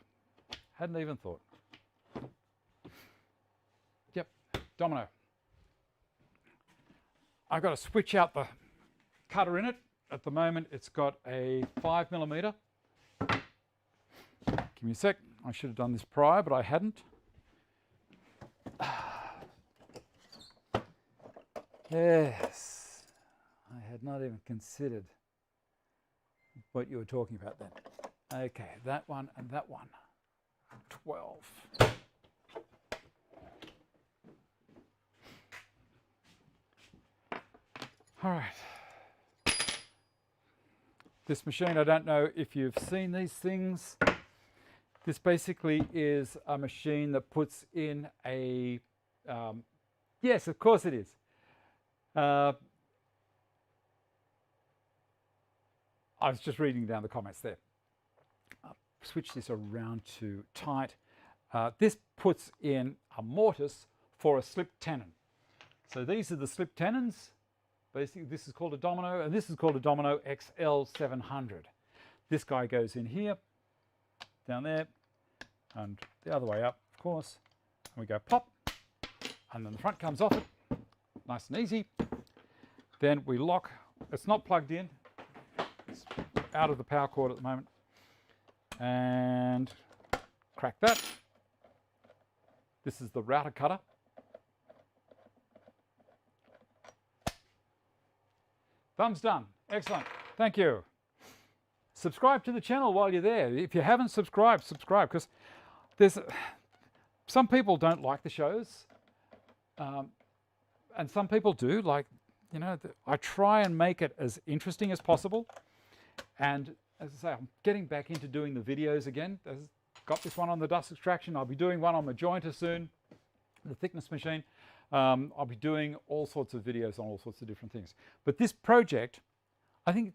Hadn't even thought. Yep, domino. I've got to switch out the cutter in it. At the moment, it's got a 5mm. Give me a sec. I should have done this prior, but I hadn't. Yes. I had not even considered what you were talking about then. Okay, that one and that one. 12. All right. This machine, I don't know if you've seen these things. This basically is a machine that puts in a, yes, of course it is. I was just reading down the comments there. I'll switch this around to tight. This puts in a mortise for a slip tenon. So these are the slip tenons. Basically, this is called a domino, and this is called a domino XL700. This guy goes in here, down there, and the other way up, of course. And we go pop, and then the front comes off it, nice and easy. Then we lock. It's not plugged in. It's out of the power cord at the moment. And crack that. This is the router cutter. Thumbs done. Excellent. Thank you. Subscribe to the channel while you're there. If you haven't subscribed, subscribe, because there's some people don't like the shows, and some people do. Like, you know, I try and make it as interesting as possible, And as I say, I'm getting back into doing the videos again. I've got this one on the dust extraction. I'll be doing one on my jointer soon, the thickness machine. I'll be doing all sorts of videos on all sorts of different things. But this project, I think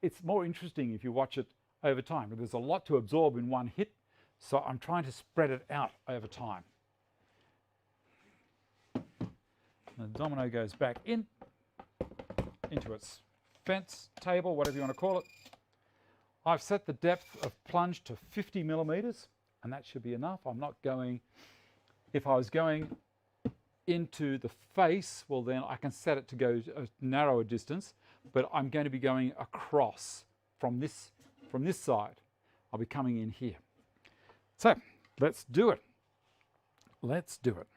it's more interesting if you watch it over time. There's a lot to absorb in one hit, so I'm trying to spread it out over time. The domino goes back into its fence, table, whatever you want to call it. I've set the depth of plunge to 50 millimeters, and that should be enough. I'm not going, if I was going into the face, well then I can set it to go a narrower distance, but I'm going to be going across from this side. I'll be coming in here. So let's do it. Let's do it.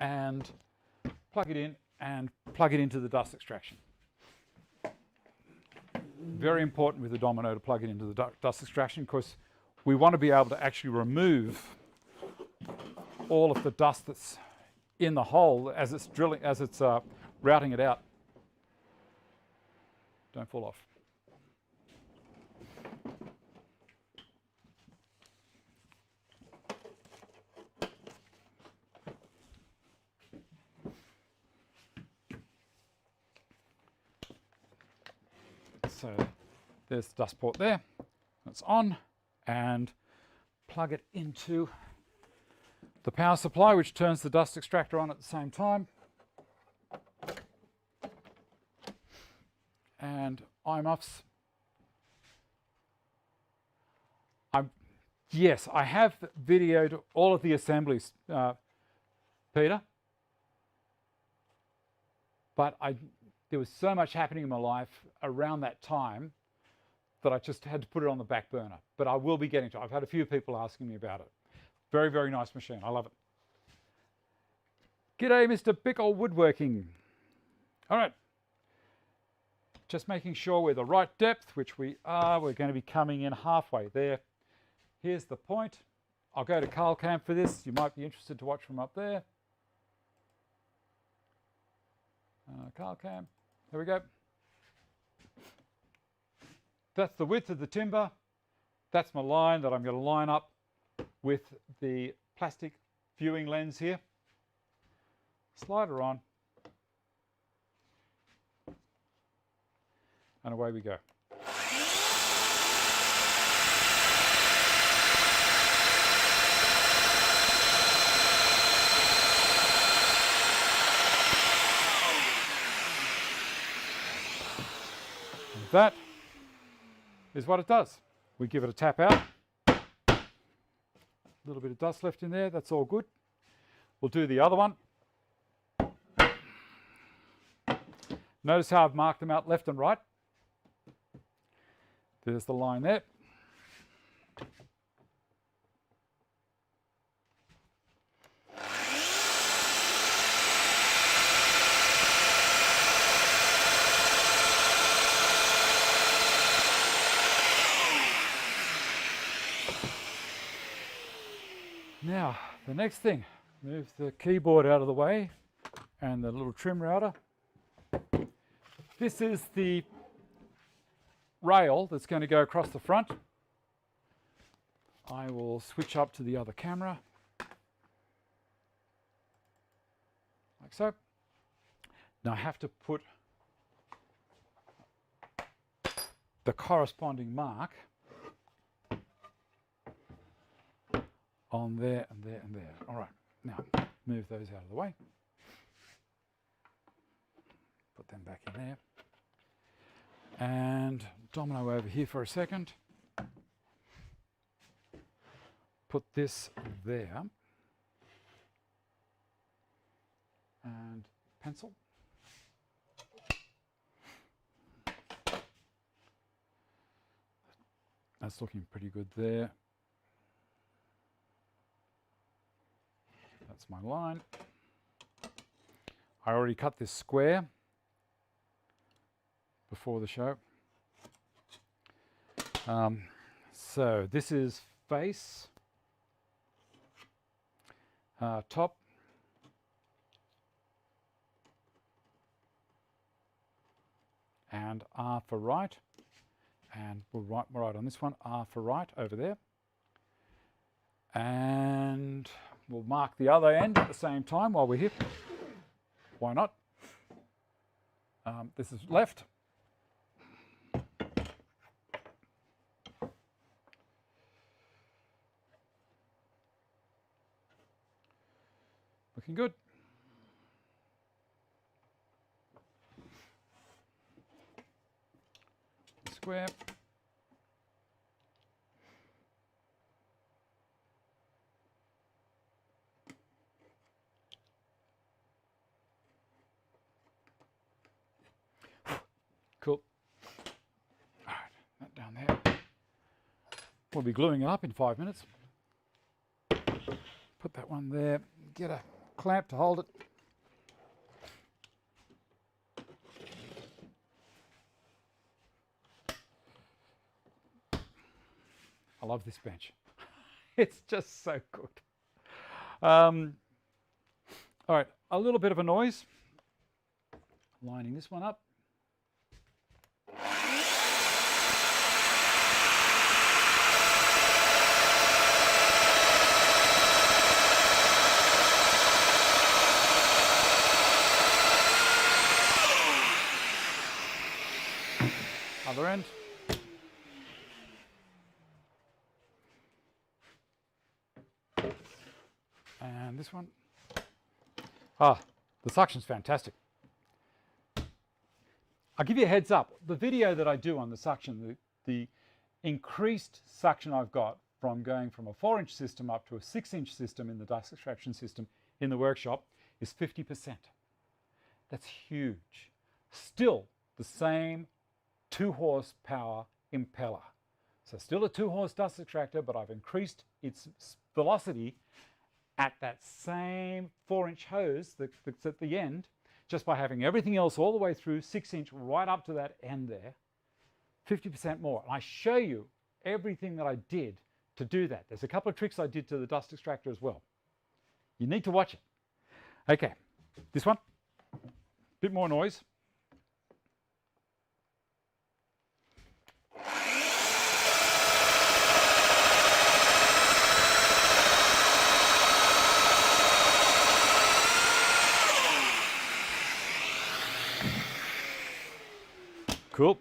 And plug it in and plug it into the dust extraction. Very important with the domino to plug it into the dust extraction, because we want to be able to actually remove all of the dust that's in the hole as it's drilling, as it's routing it out. Don't fall off. So there's the dust port there. It's on, and plug it into the power supply, which turns the dust extractor on at the same time. And eyemuffs. Yes, I have videoed all of the assemblies, Peter, but there was so much happening in my life around that time that I just had to put it on the back burner. But I will be getting to it. I've had a few people asking me about it. Very, very nice machine. I love it. G'day, Mr. Bickle Woodworking. All right. Just making sure we're the right depth, which we are. We're going to be coming in halfway there. Here's the point. I'll go to Carl Camp for this. You might be interested to watch from up there. Carl Camp. There we go. That's the width of the timber. That's my line that I'm going to line up with the plastic viewing lens here. Slider on. And away we go. That is what it does. We give it a tap out. A little bit of dust left in there, that's all good. We'll do the other one. Notice how I've marked them out left and right. There's the line there. Now, the next thing, move the keyboard out of the way and the little trim router. This is the rail that's going to go across the front. I will switch up to the other camera, like so. Now I have to put the corresponding mark on there and there and there. All right, now move those out of the way. Put them back in there. And domino over here for a second. Put this there. And pencil. That's looking pretty good there. That's my line. I already cut this square before the show. So this is face, top, and R for right. And we'll write on this one, R for right over there. And we'll mark the other end at the same time while we're here. Why not? This is left. Looking good. Square. Cool. All right, that down there. We'll be gluing it up in 5 minutes. Put that one there. Get a clamp to hold it. I love this bench. It's just so good. All right, a little bit of a noise. Lining this one up. Other end. And this one. Ah, the suction's fantastic. I'll give you a heads up. The video that I do on the suction, the increased suction I've got from going from a 4-inch system up to a 6-inch system in the dust extraction system in the workshop is 50%. That's huge. Still the same 2-horsepower impeller. So still a 2-horse dust extractor, but I've increased its velocity at that same 4-inch hose that's at the end, just by having everything else all the way through 6-inch right up to that end there, 50% more. And I show you everything that I did to do that. There's a couple of tricks I did to the dust extractor as well. You need to watch it. Okay, this one, bit more noise. Cool.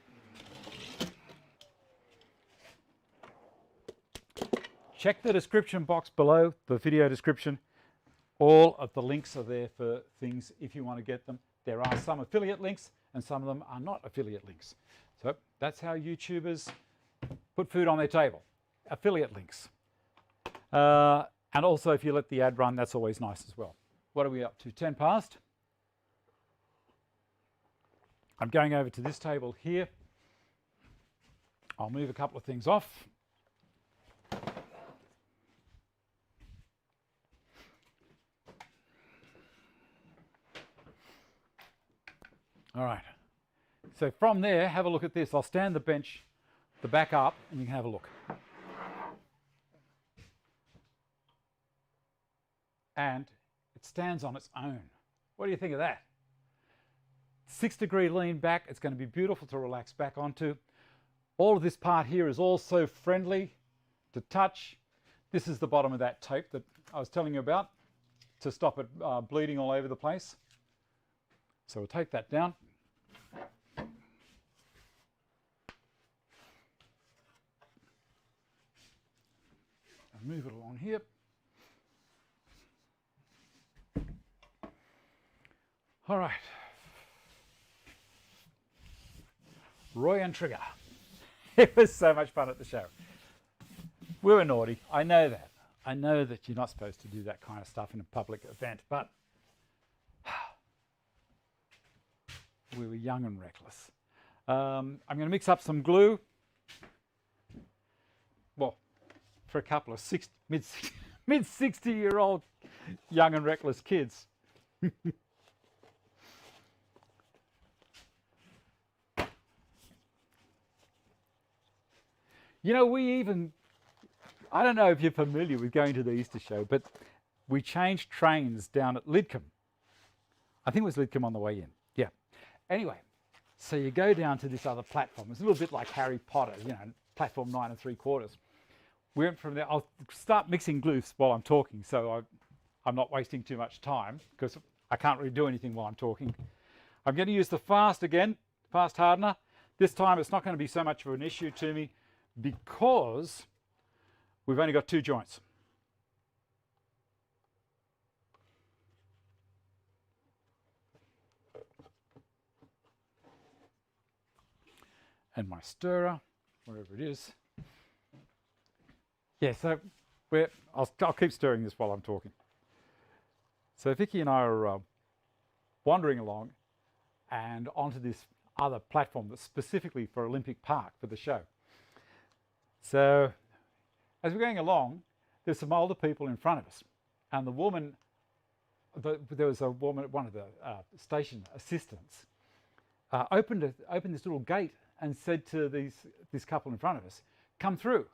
Check the description box below, the video description. All of the links are there for things if you want to get them. There are some affiliate links and some of them are not affiliate links. So that's how YouTubers put food on their table. Affiliate links. And also if you let the ad run, that's always nice as well. What are we up to? 10 past. I'm going over to this table here. I'll move a couple of things off. All right. So from there, have a look at this. I'll stand the bench, the back up, and you can have a look. And it stands on its own. What do you think of that? 6-degree lean back. It's going to be beautiful to relax back onto. All of this part here is also friendly to touch. This is the bottom of that tape that I was telling you about to stop it bleeding all over the place. So we'll take that down. And move it along here. All right. Roy and Trigger. It was so much fun at the show. We were naughty. I know that. I know that you're not supposed to do that kind of stuff in a public event, but we were young and reckless. I'm going to mix up some glue. Well, for a couple of mid-60-year-old young and reckless kids. You know, I don't know if you're familiar with going to the Easter show, but we changed trains down at Lidcombe. I think it was Lidcombe on the way in. Yeah. Anyway, So you go down to this other platform. It's a little bit like Harry Potter, you know, platform 9 3/4. We went from there. I'll start mixing glues while I'm talking, so I'm not wasting too much time because I can't really do anything while I'm talking. I'm going to use the fast again, fast hardener. This time it's not going to be so much of an issue to me because we've only got 2 joints. And my stirrer, wherever it is. Yeah, so I'll keep stirring this while I'm talking. So Vicky and I are wandering along and onto this other platform that's specifically for Olympic Park for the show. So as we're going along, there's some older people in front of us. And the woman, there was a woman, one of the station assistants, opened this little gate and said to this couple in front of us, "Come through."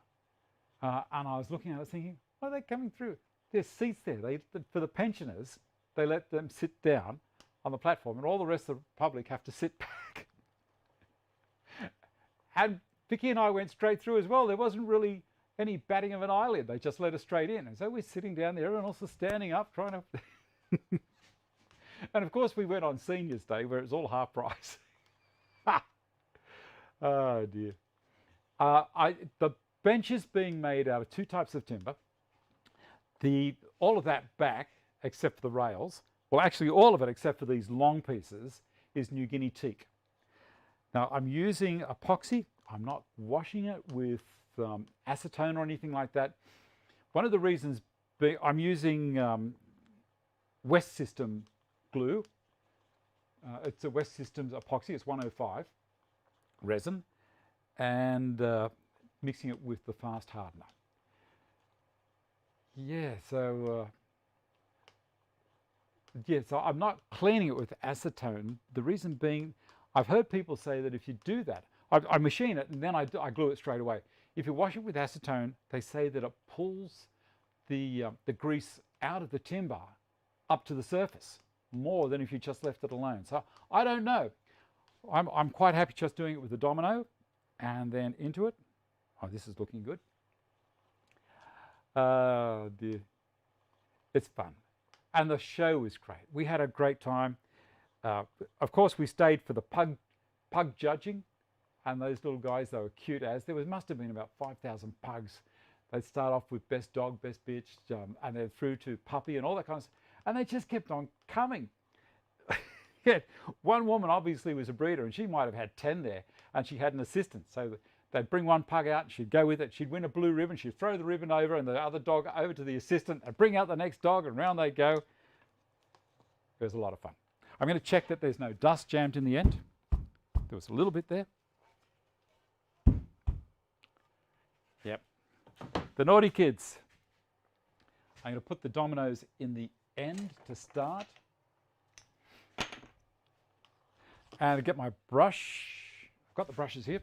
And I was looking at it thinking, why are they coming through? There's seats there. For the pensioners, they let them sit down on the platform and all the rest of the public have to sit back. And Vicky and I went straight through as well. There wasn't really any batting of an eyelid. They just let us straight in. And so we're sitting down there, everyone else is standing up trying to... And of course we went on Seniors Day where it was all half price. Oh dear. The bench is being made out of 2 types of timber. All of that back, except for the rails, well actually all of it except for these long pieces, is New Guinea teak. Now I'm using epoxy. I'm not washing it with acetone or anything like that. One of the reasons I'm using West System glue. It's a West Systems epoxy. It's 105 resin, and mixing it with the fast hardener. Yeah, so so I'm not cleaning it with acetone. The reason being, I've heard people say that if you do that, I machine it and then I glue it straight away. If you wash it with acetone, they say that it pulls the grease out of the timber up to the surface more than if you just left it alone. So I don't know. I'm quite happy just doing it with the domino and then into it. Oh, this is looking good. Oh dear. It's fun. And the show was great. We had a great time. Of course, we stayed for the pug judging. And those little guys, they were cute as. Must have been about 5,000 pugs. They'd start off with best dog, best bitch, and then through to puppy and all that kind of stuff. And they just kept on coming. Yeah, one woman obviously was a breeder and she might have had 10 there and she had an assistant. So they'd bring one pug out and she'd go with it. She'd win a blue ribbon. She'd throw the ribbon over and the other dog over to the assistant and bring out the next dog and round they go. It was a lot of fun. I'm going to check that there's no dust jammed in the end. There was a little bit there. Yep. The naughty kids. I'm going to put the dominoes in the end to start. And I get my brush. I've got the brushes here.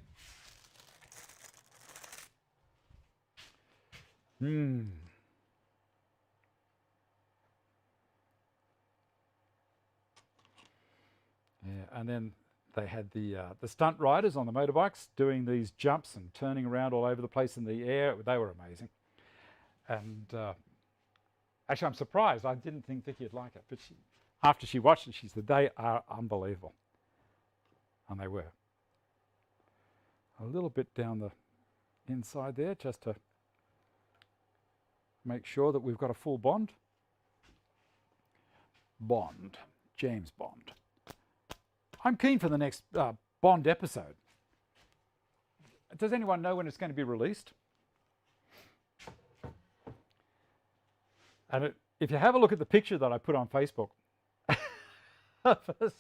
Yeah, and then they had the stunt riders on the motorbikes doing these jumps and turning around all over the place in the air. They were amazing. And actually, I'm surprised. I didn't think Vicky would like it, but after she watched it, she said, they are unbelievable. And they were. A little bit down the inside there, just to make sure that we've got a full bond. Bond. James Bond. I'm keen for the next Bond episode. Does anyone know when it's going to be released? And if you have a look at the picture that I put on Facebook of us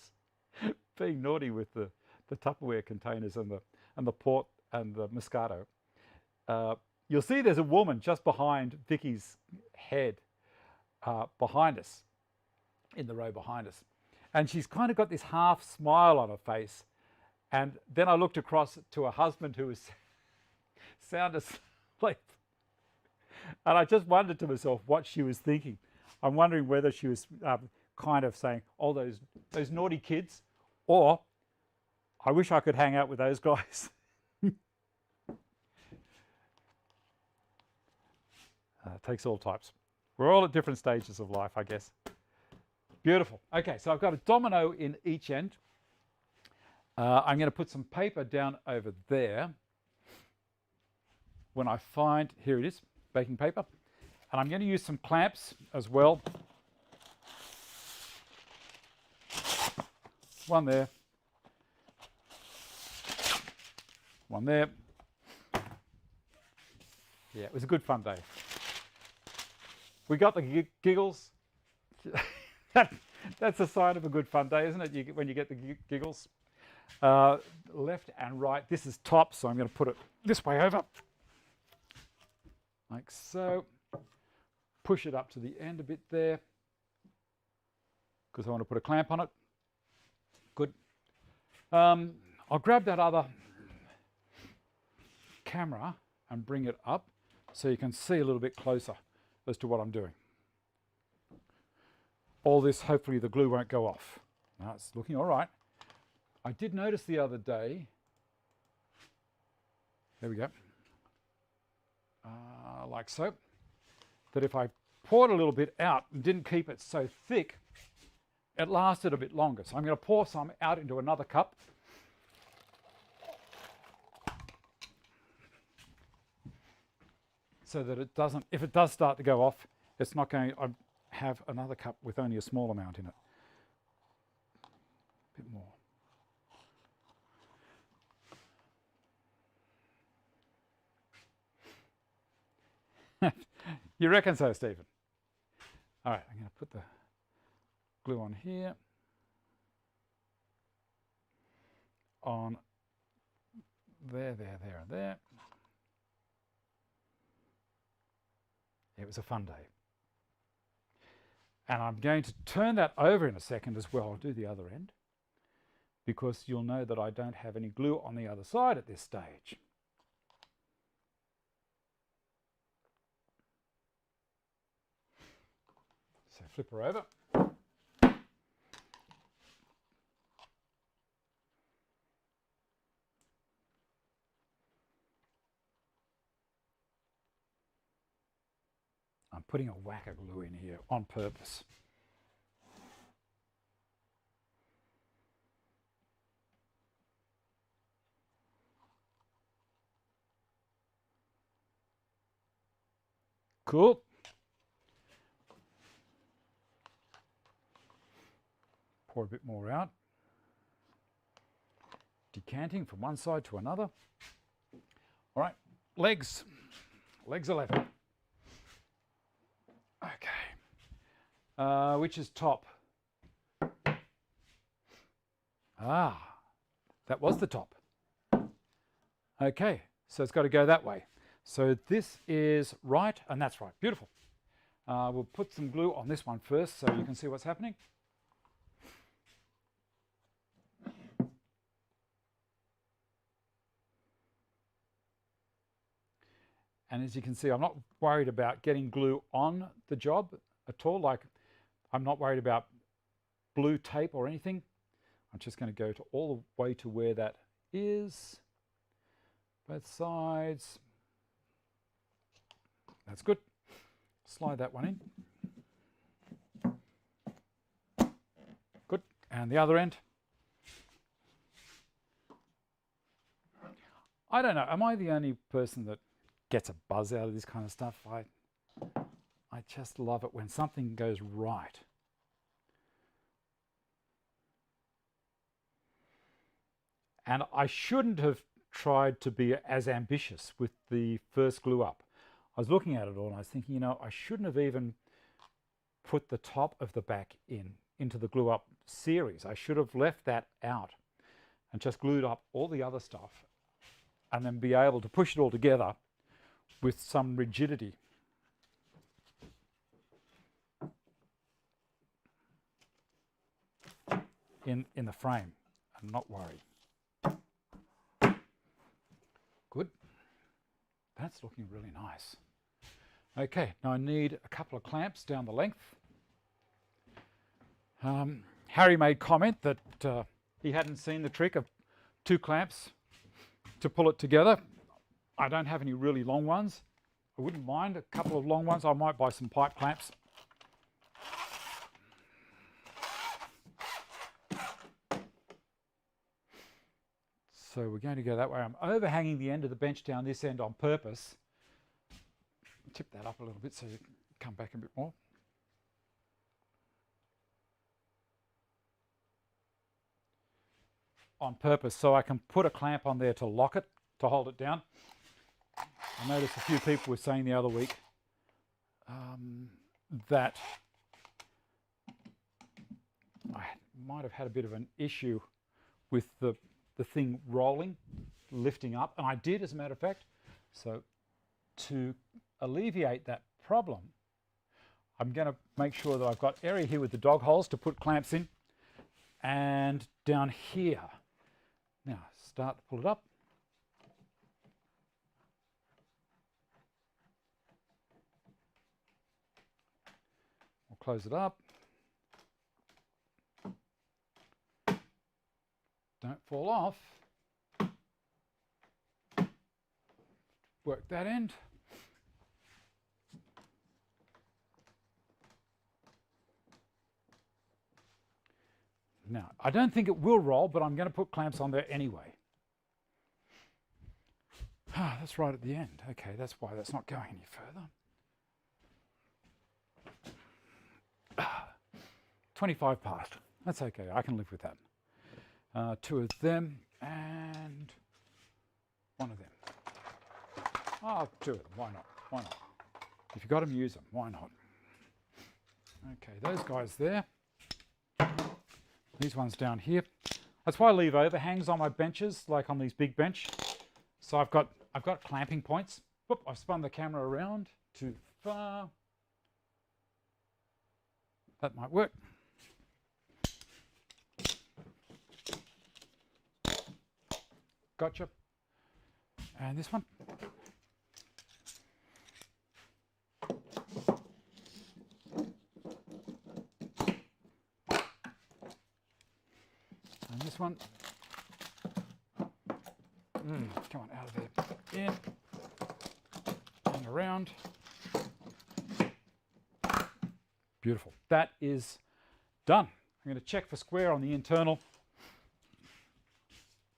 being naughty with the Tupperware containers and the port and the Moscato, you'll see there's a woman just behind Vicky's head, behind us, in the row behind us. And she's kind of got this half smile on her face. And then I looked across to her husband who was sound asleep. And I just wondered to myself what she was thinking. I'm wondering whether she was kind of saying, oh, those naughty kids, or I wish I could hang out with those guys. It takes all types. We're all at different stages of life, I guess. Beautiful. Okay, so I've got a domino in each end. I'm going to put some paper down over there. When I find, here it is, baking paper. And I'm going to use some clamps as well. One there. One there. Yeah, it was a good fun day. We got the giggles. That's a sign of a good fun day, isn't it? When you get the giggles. Left and right. This is top, so I'm going to put it this way over. Like so. Push it up to the end a bit there, because I want to put a clamp on it. Good. I'll grab that other camera and bring it up so you can see a little bit closer as to what I'm doing. All this, hopefully the glue won't go off. Now it's looking all right. I did notice the other day, there we go, like so, that if I poured a little bit out and didn't keep it so thick, it lasted a bit longer. So I'm going to pour some out into another cup. So that it doesn't, if it does start to go off, it's not going, I have another cup with only a small amount in it. A bit more. You reckon so, Stephen? All right, I'm going to put the glue on here. On there, there, there, and there. It was a fun day. And I'm going to turn that over in a second as well. I'll do the other end, because you'll know that I don't have any glue on the other side at this stage. So flip her over. I'm putting a whack of glue in here on purpose. Cool. Pour a bit more out. Decanting from one side to another. All right, legs. Legs 11. Okay. Which is top? Ah, that was the top. Okay, so it's got to go that way. So this is right, and that's right. Beautiful. We'll put some glue on this one first so you can see what's happening. And as you can see, I'm not worried about getting glue on the job at all. Like, I'm not worried about blue tape or anything. I'm just going to go to all the way to where that is. Both sides. That's good. Slide that one in. Good. And the other end. I don't know. Am I the only person that gets a buzz out of this kind of stuff? I just love it when something goes right. And I shouldn't have tried to be as ambitious with the first glue up. I was looking at it all and I was thinking, you know, I shouldn't have even put the top of the back into the glue up series. I should have left that out and just glued up all the other stuff and then be able to push it all together with some rigidity. In the frame and not worry. Good. That's looking really nice. Okay, now I need a couple of clamps down the length. Harry made comment that he hadn't seen the trick of 2 clamps to pull it together. I don't have any really long ones. I wouldn't mind a couple of long ones. I might buy some pipe clamps. So we're going to go that way. I'm overhanging the end of the bench down this end on purpose. Tip that up a little bit so you can come back a bit more. On purpose, so I can put a clamp on there to lock it, to hold it down. I noticed a few people were saying the other week that I might have had a bit of an issue with the thing rolling, lifting up, and I did, as a matter of fact. So to alleviate that problem, I'm going to make sure that I've got area here with the dog holes to put clamps in, and down here. Now start to pull it up. We'll close it up. Don't fall off. Work that end. Now, I don't think it will roll, but I'm going to put clamps on there anyway. Ah, that's right at the end. Okay, that's why that's not going any further. 25 past. That's okay, I can live with that. 2 of them and 1 of them. Oh, 2 of them, why not? Why not? If you've got them, use them, why not? Okay, those guys there. These ones down here. That's why I leave overhangs on my benches, like on these big bench. So I've got clamping points. Whoop, I've spun the camera around too far. That might work. Gotcha. And this one. And this one. Come on, out of there. In. And around. Beautiful. That is done. I'm going to check for square on the internal.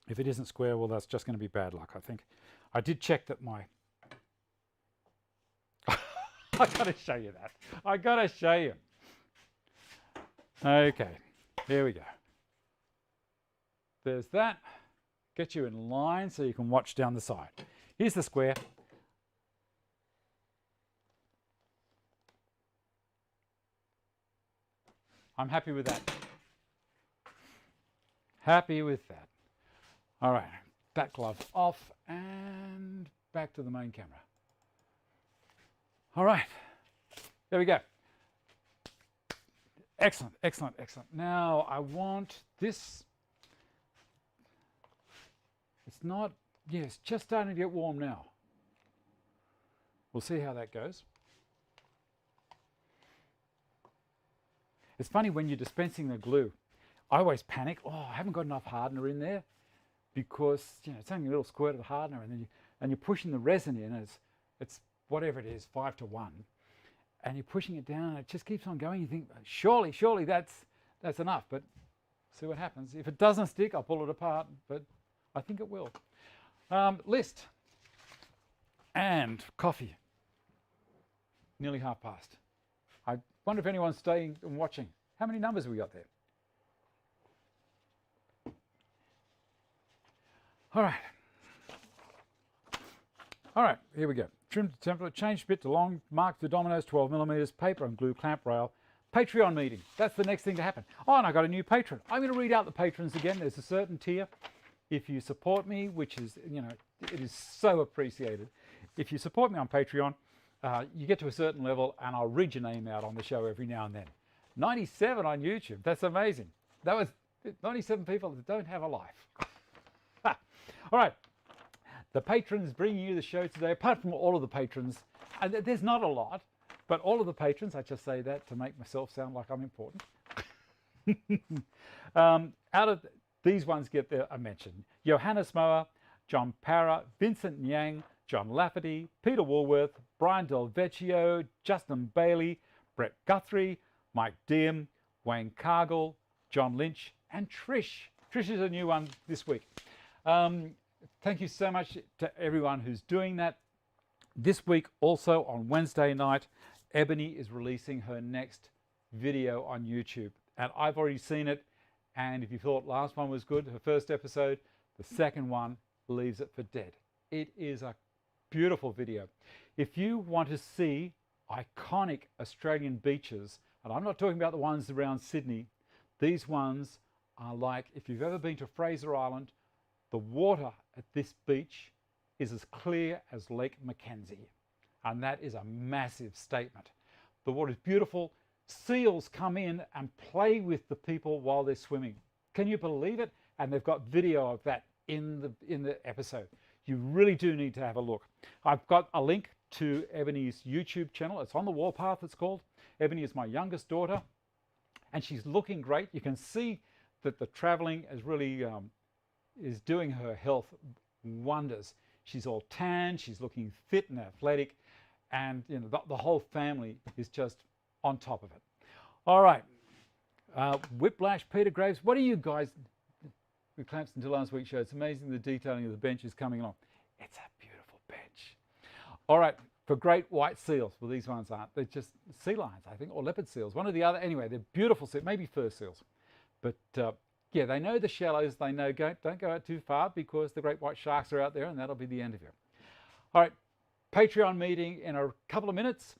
If it isn't square, well, that's just going to be bad luck, I think. I did check that my... I got to show you that. I got to show you. Okay, here we go. There's that. Get you in line so you can watch down the side. Here's the square. I'm happy with that. Happy with that. All right, back glove off and back to the main camera. All right, there we go. Excellent, excellent, excellent. Now I want this. It's not, yeah, it's just starting to get warm now. We'll see how that goes. It's funny when you're dispensing the glue. I always panic, oh, I haven't got enough hardener in there, because you know it's only a little squirt of hardener, and then you're pushing the resin in, and it's whatever it is, 5 to 1, and you're pushing it down, and it just keeps on going. You think, surely that's enough, but see what happens. If it doesn't stick, I'll pull it apart, but I think it will. List and coffee. Nearly 1/2 past. I wonder if anyone's staying and watching. How many numbers have we got there? All right. All right, here we go. Trim the template, change bit to long, mark the dominoes, 12 millimeters, paper and glue clamp rail. Patreon meeting. That's the next thing to happen. Oh, and I got a new patron. I'm going to read out the patrons again. There's a certain tier. If you support me, which is, you know, it is so appreciated. If you support me on Patreon, you get to a certain level and I'll read your name out on the show every now and then. 97 on YouTube. That's amazing. That was 97 people that don't have a life. All right. The patrons bringing you the show today, apart from all of the patrons, and there's not a lot, but all of the patrons, I just say that to make myself sound like I'm important. these ones get a mention. Johannes Mohr, John Parra, Vincent Ngian, John Lafferty, Peter Woolworth, Brian Del Vecchio, Justin Bailey, Brett Guthrie, Mike Deam, Wayne Cargill, John Lynch, and Trish. Trish is a new one this week. Thank you so much to everyone who's doing that. This week also on Wednesday night, Ebony is releasing her next video on YouTube. And I've already seen it. And if you thought last one was good, her first episode, the second one leaves it for dead. It is a beautiful video. If you want to see iconic Australian beaches, and I'm not talking about the ones around Sydney, these ones are like, if you've ever been to Fraser Island, the water at this beach is as clear as Lake Mackenzie. And that is a massive statement. The water is beautiful. Seals come in and play with the people while they're swimming. Can you believe it? And they've got video of that in the episode. You really do need to have a look. I've got a link to Ebony's YouTube channel. It's on the Warpath, it's called. Ebony is my youngest daughter, and she's looking great. You can see that the traveling is really is doing her health wonders. She's all tan, she's looking fit and athletic, and you know the whole family is just on top of it. All right, Whiplash, Peter Graves, what are you guys, we clamped until last week's show, it's amazing the detailing of the bench is coming along. It's a beautiful bench. All right, for great white seals, well these ones aren't, they're just sea lions I think, or leopard seals, one or the other. Anyway, they're beautiful seals, maybe fur seals. But yeah, they know the shallows, they know don't go out too far because the great white sharks are out there and that'll be the end of you. All right, Patreon meeting in a couple of minutes.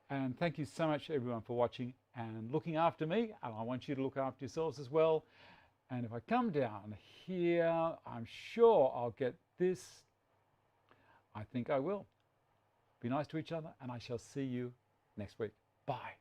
And thank you so much everyone for watching and looking after me. And I want you to look after yourselves as well. And if I come down here, I'm sure I'll get this. I think I will. Be nice to each other, and I shall see you next week. Bye.